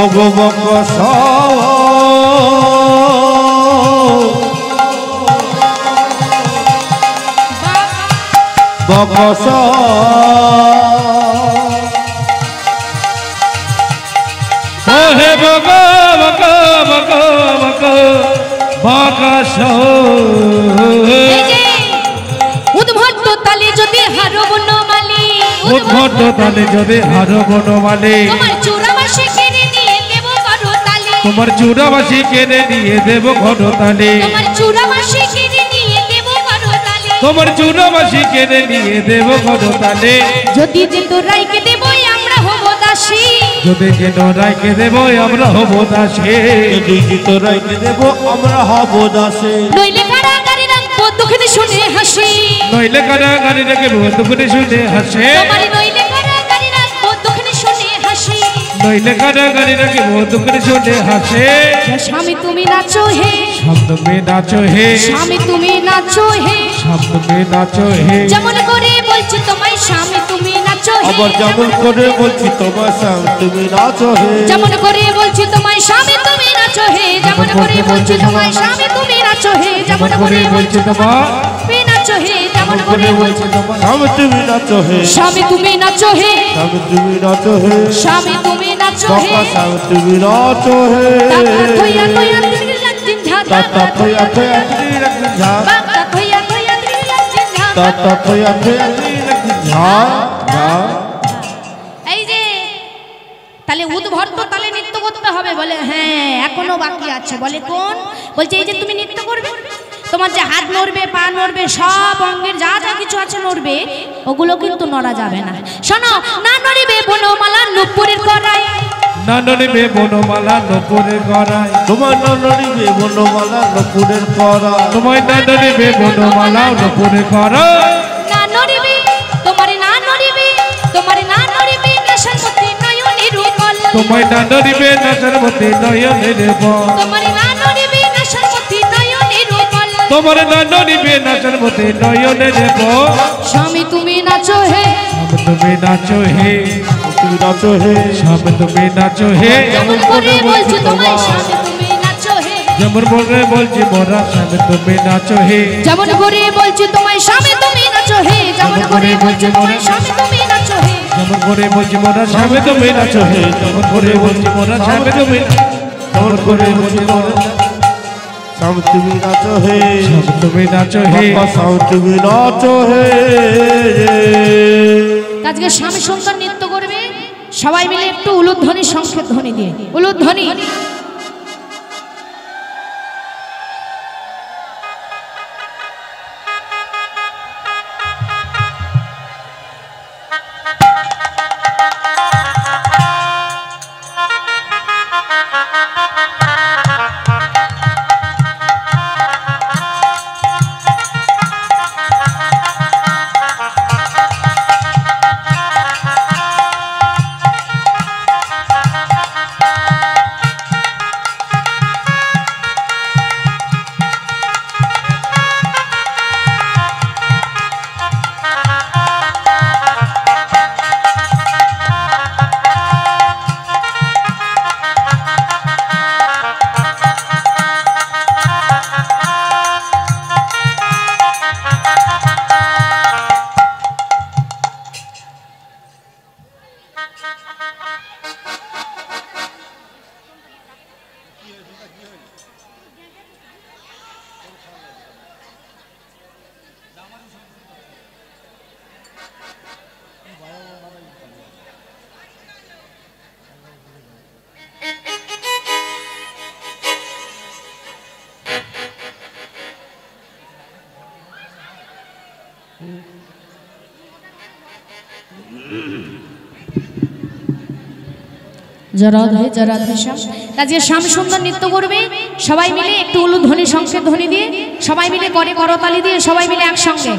ও গো বকস বকস ওহে বক বক বক বক বকস। উদ্ভট তালে যদি হারো বনমালী, উদ্ভট তালে যদি হারো বনমালী, তোমার চূড়াবাসী কেড়ে নিয়ে দেব করতালে, তোমার চূড়াবাসী কেড়ে নিয়ে দেব ঘটতালে, তোমার চূড়াবাসী কেড়ে নিয়ে দেব করতালে, তোমার চূড়াবাসী কেড়ে নিয়ে দেব ঘটতালে। যদি যে তোরাইকে দেবই আমরা হব দাসী, যদি যেন রায়কে দেব আমরা হব দাসে, যদি জিত রাইতে দেব আমরা হব দাসে। নইলে কারাগারে রাখবো দুঃখে শুনে হাসি, নইলে কারাগারে রাখবো দুঃখে শুনে হাসে, তোমার নইলে কারাগারে রাখবো দুঃখে শুনে হাসি, নইলে কারাগারে রাখবো দুঃখে শুনে হাসে। স্বামী তুমি নাচো হে, স্বামী তুমি নাচো হে, স্বামী তুমি নাচো হে, স্বামী তুমি নাচো হে। যেমন করে বলছি তোমায় স্বামী তুমি নাচো হে, আবার যেমন করে বলছি তোমার স্বামী তুমি নাচো হে, যেমন করে বলছি তোমায় স্বামী তুমি নাচো হে, যেমন করে বলছি তোমায় স্বামী তুমি নাচো হে, যেমন করে বলছি তোমায় তুমি নাচো হে, যেমন করে বলছি তোমায় স্বামী তুমি নাচো হে, স্বামী তুমি নাচো হে, স্বামী তুমি নাচো হে, স্বামী তুমি নাচো হে, বাবা স্বামী তুমি নাচো হে। টাকা থইয়া থইয়া দিলা জিঞ্ঝা, তাতা থয়া থয়া ত্রি রাখি ঝা, টাকা থইয়া থইয়া দিলা জিঞ্ঝা। তাতা থয়া থয়া ত্রি রাখি ঝা ঝা। এই যে তাহলে উদ্ভর্ত তালে নৃত্য করতে হবে, বলে হ্যাঁ এখনো বাকি আছে, বলে কোন, বলছে এই যে তুমি নৃত্য করবে, তোমার যে হাত নড়বে পা নড়বে সব অঙ্গের যা যা কিছু আছে নড়বে, ওগুলো কিন্তু নড়া যাবে না। শোনো, না নড়িবে বনমালা নুপুরের করাই, না নড়িবে বনমালা নপুরের গড়ায়, তোমার নড়িবে বনমালা নপুরের করা, তোমায় না নড়িবে বনমালা নপুরের গড়ায়, না নড়িবে তোমার, না নড়িবে তোমার, না নড়িবে নেশার মধ্যে নয়নের উপল, তোমায় না নড়িবে নাচের মধ্যে নয়নের বল, তোমার না নড়িবে নেশার মধ্যে নয়নের উপল, তোমার না নড়িবে নাচের মধ্যে নয়নের বল। স্বামী তুমি নাচো হে, স্বামী তুমি নাচো হে, তুমি নাচো হে, স্বামী তুমি নাচো হে, যেমন করে বলছি তোমায় স্বামী তুমি নাচো হে, যেমন বলে বলছি মোরা স্বামী তুমি নাচো হে, যেমন করে বলছি তোমায় স্বামী তুমি নাচো হে, যেমন করে বলছি তোমায় স্বামী তুমি নাচো হে, যেমন করে বলছি মোরা স্বামী তুমি নাচো হে, যেমন করে বলছি মোরা স্বামী তুমি, যেমন করে বলছি মোরা স্বামী তুমি নাচো হে, স্বামী তুমি নাচো হে। বাবা স্বামী তুমি নাচো হে। আজকে স্বামী সুন্দর নৃত্য করবে, সবাই মিলে একটু উলুধ্বনি সংকেত ধ্বনি দিয়ে, উলুধ্বনি। আজকে শ্যাম সুন্দর নৃত্য করবে, সবাই মিলে একটু উলুধ্বনি সংকেত ধ্বনি দিয়ে, সবাই মিলে করে করতালি দিয়ে, সবাই মিলে একসঙ্গে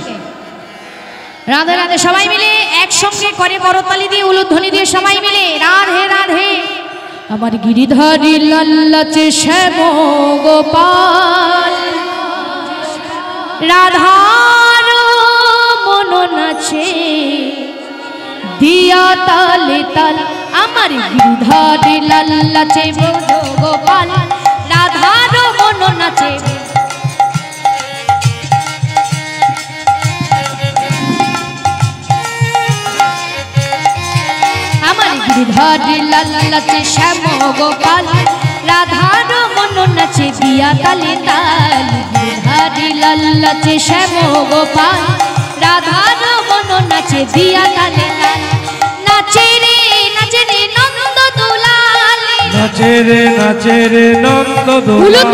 রাধে রাধে, সবাই মিলে একসঙ্গে করে করতালি দিয়ে উলুধ্বনি দিয়ে সবাই মিলে রাধে রাধে। আমার গিরিধারী লাল্লাচে শ্যাম গোপাল, রাধার মন নাচে দিয়া তালে তাল, আমার গিরিধারী লাল্লাচে গোপাল, রাধার মন নাচে। আমার গিরিধারী লাল্লাচে শ্যাম গোপাল, রাধার মন নাচে দিয়া তালে তাল, গিরিধারী লাল্লাচে শ্যাম গোপাল, রাধার মন নাচে দিয়া তালে তাল। নাচে রে নন্দ দুলাল, নাচে রে নন্দ দোলা,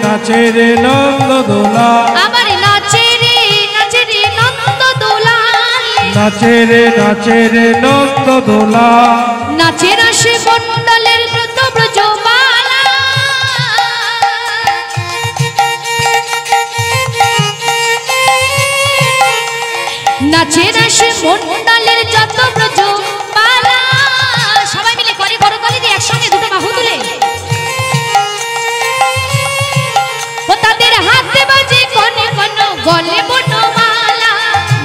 নাচে রে নন্দ দোলা, আমার নাচে রে নন্দ দুলাল, নাচে রে নন্দ দোলা নাচে রাশি মণ্ডলের দ্রুত ব্রজমালা নাচে রাশি মণ্ডলের যত ব্রজমালা সবাই মিলে করে করতালি দিয়ে একসঙ্গে দুটো বাহু তুলে ও তাদের হাতে বাজে কনে কন গলে বনমালা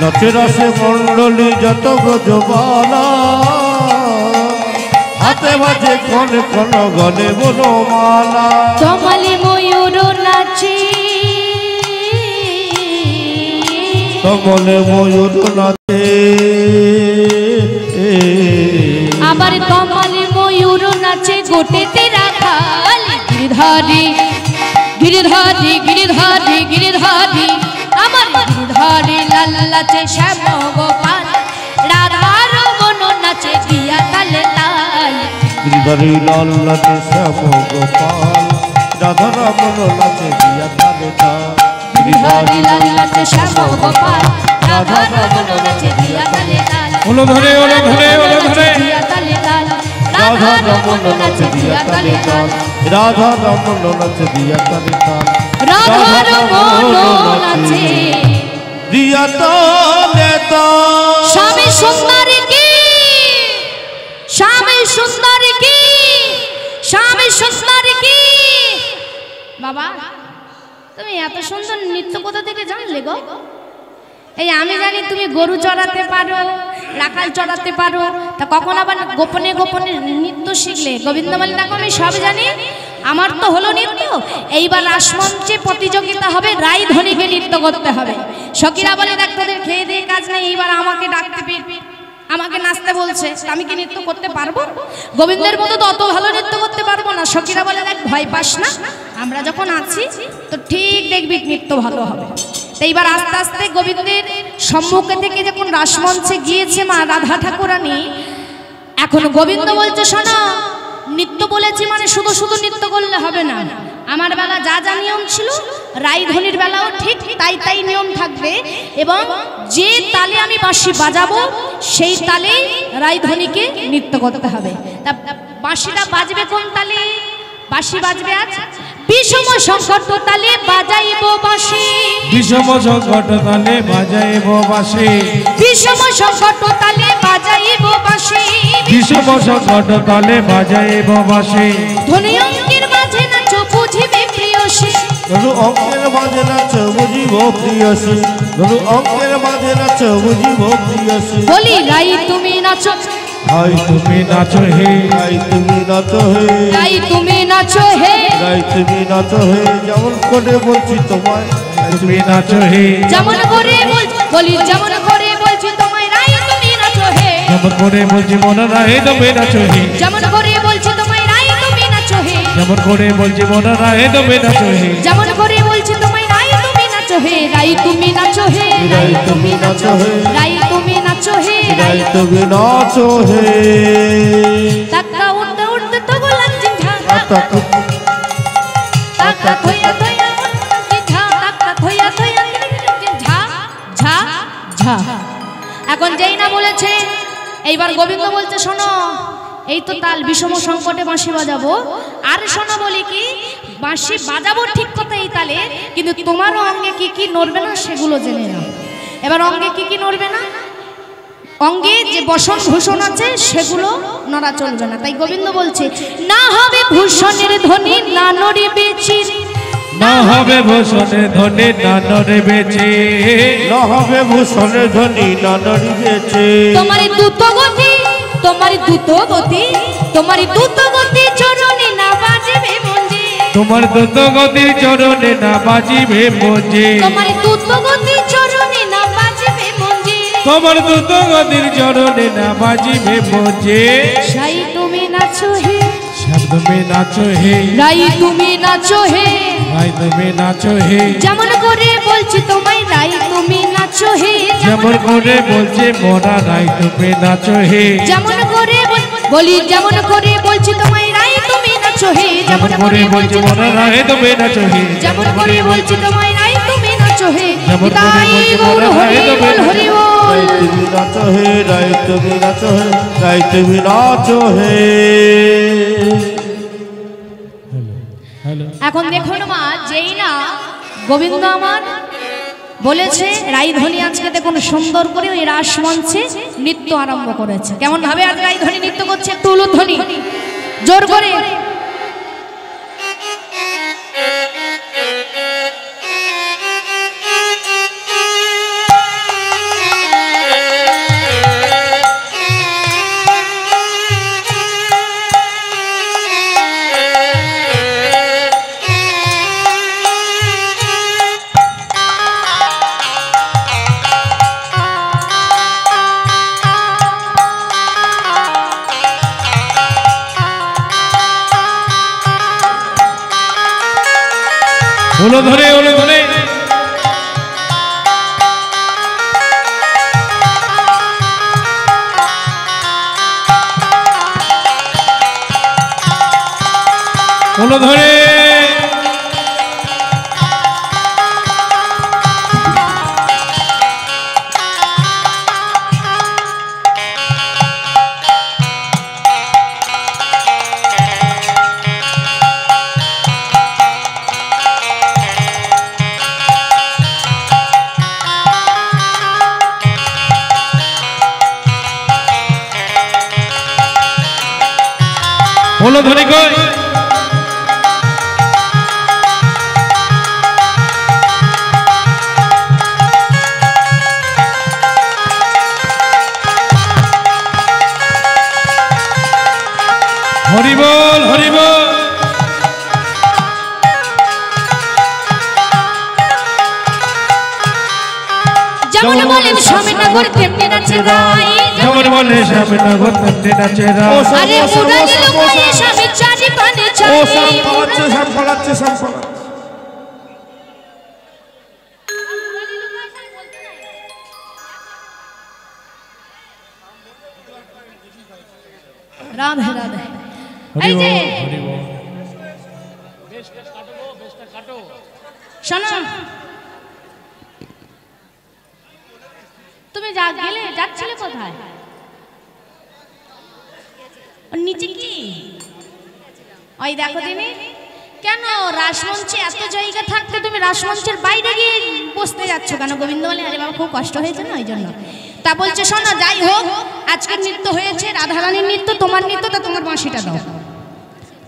নাচে রাশে মণ্ডলী যত ব্রজমালা হাতে বাজে কোন কোন গলে বনমালা তমালে ময়ূর নাচে তমলে ময়ূর নাচে আবার তমালে ময়ূর নাচে গোটেতে রাখা গিরিধারী গিরিধারী গিরিধারী গিরিধারী আমার গিরিধারী লাল নাচে শ্যাম গোপাল রাধা রমন নাচে দিয়া তালে তাল গিরিধারী লাল নাচে শ্যাম গোপাল রাধা রমন নাচে দিয়া তালে তাল গিরিধারী লাল নাচে শ্যাম গোপাল রাধা রমন নাচে দিয়া তালে তাল ওলো ধরে দিয়া তালে তাল রাধা রমন নাচে দিয়া তালে তাল রাধা রমন নাচে দিয়া তালে তাল রাধা রমন নাচে দিয়া তালে তাল স্বামী সুন্দর কি স্বামী সুন্দর কি স্বামী সুন্দর কি বাবা তুমি এত সুন্দর নৃত্য কোথা থেকে জানলে গো এই আমি জানি তুমি গরু চড়াতে পারো রাখাল চড়াতে পারো তা কখন আবার গোপনে গোপনে নৃত্য শিখলে গোবিন্দমালী ডাকো আমি সব জানি আমার তো হলো নৃত্য এইবার রাসমঞ্চে প্রতিযোগিতা হবে রাই ধ্বনিকে নৃত্য করতে হবে সখীরা বলে দেখ তোদের খেয়ে দিয়ে কাজ নেই এইবার আমাকে ডাকতে পেয়ে আমাকে নাচতে বলছে আমি কি নৃত্য করতে পারবো গোবিন্দের মতো তো অত ভালো নৃত্য করতে পারবো না সখীরা বলে দেখ ভয় পাস না আমরা যখন আছি তো ঠিক দেখবি নৃত্য ভালো হবে এইবার আস্তে আস্তে গোবিন্দের সম্মুখে থেকে যখন রাসমঞ্চে গিয়েছে মা রাধা ঠাকুরানী এখন গোবিন্দ বলছে শোনো নৃত্য বলেছি মানে শুধু শুধু নৃত্য করলে হবে না আমার বেলা যা যা নিয়ম ছিল রাইধনির বেলাও ঠিক তাই তাই নিয়ম থাকবে এবং যে তালে আমি বাঁশি বাজাবো সেই তালে রাইধনিকে নৃত্য করতে হবে তা বাঁশিটা বাজবে কোন তালে বাঁশি বাজবে আজ বিষম সংকট তালে বাজাইব বাঁশি বিষম সংকট তালে বাজাইব বাঁশি বিষম সংকট তালে বাজাইব বাঁশি বিষম সংকট তালে বাজাইব বাঁশি ধ্বনি অঙ্কের মাঝে নাচো বুঝিবে প্রিয়সী ধরু অঙ্কের মাঝে নাচ বুঝিব প্রিয়সী ধরু অঙ্কের মাঝে নাচ বুঝিব প্রিয়সী বলি রাই তুমি নাচো হাই তুমি নাচো হে রাই তুমি নাচ হে রাই তুমি নাচো হে রাই তুমি নাচ হে যেমন করে বলছি তোমায় তুমি নাচো হে যেমন করে বলি যেমন করে বলছি তোমায় রাই তুমি নাচো হে যেমন করে বলছি মনে রাহে তুমি নাচো হে যেমন করে বলছি তোমায় রাই তুমি নাচো হে যেমন করে বলছি মনে রাহে তুমি নাচো হে যেমন করে বলছি তোমায় রাই তুমি নাচো হে রাই তুমি নাচো হে রাই তুমি নাচ হে রাই তুমি নাচো হে রাই তুমি নাচ হে টাকা উঠতে উঠতে তো গোলাপ জিঝা আতা টাকা থইয়া থইয়া জিঝা টাকা থইয়া থইয়া ঝা ঝা ঝা এখন যেই না বলেছে এইবার গোবিন্দ বলছে শোনো এই তো তাল বিষম সংকটে বাঁশি বাজাবো আর শোনো বলি কি বাঁশি বাজাবো ঠিক কথা এই তালে কিন্তু তোমারও অঙ্গে কি কি নড়বে না সেগুলো জেনে নাও এবার অঙ্গে কি কি নড়বে না অঙ্গে যে বসন ভূষণ আছে সেগুলো নড়া চলবে না তাই গোবিন্দ বলছে না হবে ভূষণের ধ্বনি না নড়িবে চির না হবে ভূষণে ধ্বনি না নড়ে বেচে না হবে ভূষণের ধ্বনি না নড়িবেছে তোমার দ্রুত গতি তোমার দ্রুত গতি তোমার দ্রুত গতি চরণে না বাজবে মঞ্জে তোমার দ্রুত গতির চরণে না বাজিবে মঞ্জে তোমার দ্রুত গতি চরণে না বাজবে মঞ্জে তোমার দ্রুত গতির চরণে না বাজিবে মঞ্জে সাই তুমি নাচো হে তুমি নাচো হে রাই তুমি নাচো হে ভাই তুমি নাচো হে যেমন করে বলছি তোমায় রাই তুমি নাচো হে যেমন করে বলছে মোরা রাই তুমি নাচো হে যেমন করে বলি যেমন করে বলছি তোমায় রাই তুমি নাচো হে যেমন করে বলছে মোরা রাই তুমি নাচো হে যেমন করে বলছি তোমায় রাই তুমি নাচো হে যেমন করে তাই বলছি গৌর মোরা রাই হরি তুমি বল হরি বল রাই তুমি নাচ नाचो हे रात भी नाचो हे रात भी नाचो हे। এখন দেখুন মা, যেই না গোবিন্দ আমার বলেছে রাইধনী আজকে দেখুন সুন্দর করে ওই রাস মঞ্চে নৃত্য আরম্ভ করেছে। কেমন ভাবে আজ রাইধনী নৃত্য করছে, একটু উলুধ্বনি জোর করে। ওলো ধরে ওলো ধরে ওলো ধরে ওলো ধরে কই হরি বল হরি বল। যেমন বলেন স্বামীনগর তেমনি নাচে রাই, যেমন বলে স্বামীনগর তেমনি নাচে রাই। আরে উড়া গেল গায়ে স্বামী চারি পানে ও চাই। সাম পালাচ্ছে সাম পালাচ্ছে সাম পালাচ্ছে। রাধে রাধে। এই যে শোনো, তুমি যা গেলে যাচ্ছিলে কোথায়? নিচে কি ওই দেখো দিনে কেন রাসমঞ্চে এত জায়গা থাকতে তুমি রাসমঞ্চের বাইরে গিয়ে বসতে যাচ্ছ কেন? গোবিন্দ বলে আরে বাবা খুব কষ্ট হয়েছে না ওই জন্য। তা বলছে শোনো, যাই হোক আজকের নৃত্য হয়েছে রাধারানীর নৃত্য, তোমার নৃত্য, তা তোমার বাঁশিটা দাও।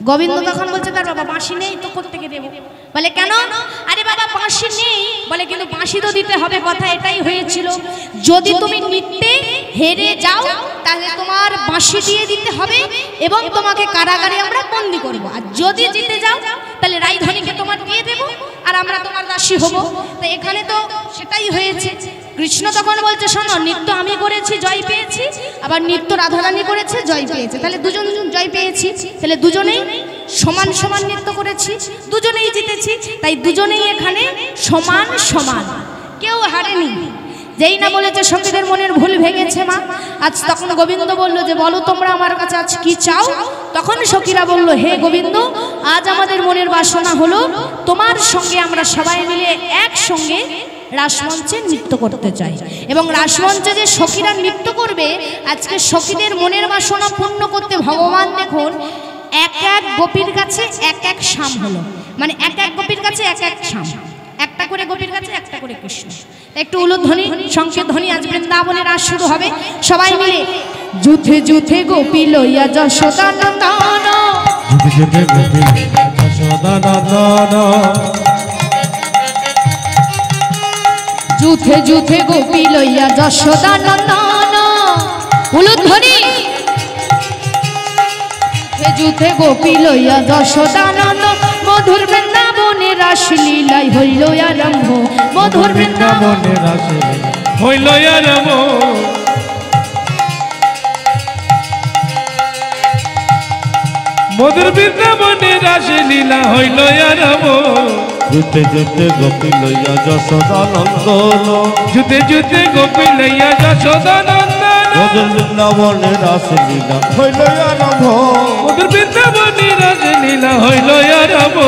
গোবিন্দ তখন বলছে তার বাবা বাঁশি নেই তো কোত্থেকে দেবো? বলে কেন? আরে বাবা বাঁশি নেই বলে, কিন্তু বাঁশি তো দিতে হবে, কথা এটাই হয়েছিল যদি তুমি নৃত্যে হেরে যাও তাহলে তোমার বাঁশি দিয়ে দিতে হবে এবং তোমাকে কারাগারে আমরা বন্দি করব, আর যদি জিতে যাও তাহলে রাইধনীকে তোমার দিয়ে দেব আর আমরা তোমার দাসী হব। তো এখানে তো সেটাই হয়েছে। কৃষ্ণ তখন বলছে শোনো, নৃত্য আমি করেছি জয় পেয়েছি, আবার নৃত্য রাধারানী করেছে জয় পেয়েছে, তাহলে দুজন জয় পেয়েছি, তাহলে দুজনেই সমান সমান নৃত্য করেছি, দুজনেই জিতেছি, তাই দুজনেই এখানে সমান সমান, কেউ হারেনি। যেই না বলেছে সখীদের মনের ভুল ভেঙেছে মা, আজ তখন গোবিন্দ বলল যে বলো তোমরা আমার কাছে আজ কি চাও? তখন সখীরা বলল হে গোবিন্দ, আজ আমাদের মনের বাসনা হলো তোমার সঙ্গে আমরা সবাই মিলে একসঙ্গে রাসমঞ্চে নৃত্য করতে চাই, এবং রাসমঞ্চে যে সখীরা নৃত্য করবে আজকে সখীদের মনের বাসনা পূর্ণ করতে ভগবান দেখুন এক এক গোপীর কাছে এক এক শাম হলো, মানে এক এক গোপীর কাছে এক এক শাম, একটা করে গোপীর কাছে একটা করে কৃষ্ণ। একটু উলুধ্বনি সংকেত ধ্বনি, আজ বৃন্দাবনের রাস শুরু হবে, সবাই মিলে যুথে যুথে গোপী লইয়া যশোদা নন্দন, যুথে যুথে গোপী যশোদা নন্দন, যুথে যুথে গোপী লইয়া যশোদা নন্দন। উলুধ্বনি যুথে গোপী লইয়া যশোদা নন্দন, মধুর বৃন্দাবনে রাস লীলাই হইল আরম্ভ, মধুর বৃন্দাবনে রাস হইল আরম্ভ, মধুর বৃন্দাবনে রাস লীলা হইল আরম্ভ। যুথে যুথে গোপী লইয়া যশোদা নন্দন, যুথে যুথে গোপী লইয়া যশোদা নন্দন, ওদের বৃন্দাবনে রাসলীলা হইল আরম্ভ ওদের বৃন্দাবনে রাসলীলা হইল আরম্ভ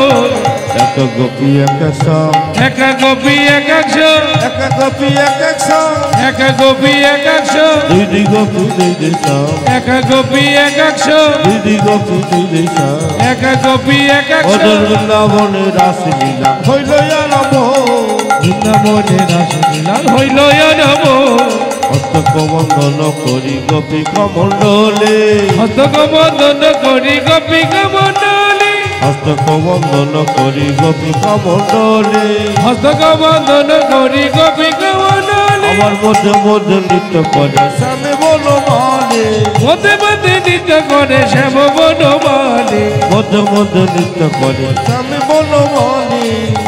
এক গোপী এক সং এক গোপী এক একশো এক গোপী এক সং এক গোপী এক একশো দুই গোপী দুই সং এক গোপী এক একশো দুই গোপী দুই সং এক গোপী এক একশো ওদের বৃন্দাবনে রাসলীলা হইল আরম্ভ বৃন্দাবনে রাসলীলা হইল আরম্ভ হস্তক বন্ধন করি গোপী কমণ্ডলে হস্তক বন্ধন করি গোপী কমণ্ডলী হস্তক বন্ধন করি গোপী কমণ্ডলে হস্তক বন্ধন করি গোপী কমণ্ডলী আমার মধ্যে মধ্যে নৃত্য করে স্বামী বলো মানে মধ্যে মধ্যে নৃত্য করে শ্যাম বনমালী মধ্যে মধ্যে নৃত্য করে স্বামী বলো মানে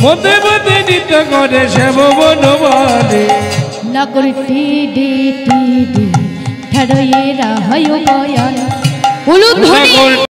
মধ্যে মধ্যে নৃত্য করে শ্যাম বনমালী নগর টি ডি টি ডি ঠড়য়ে রাহয় বয়ান উলুধ্বনি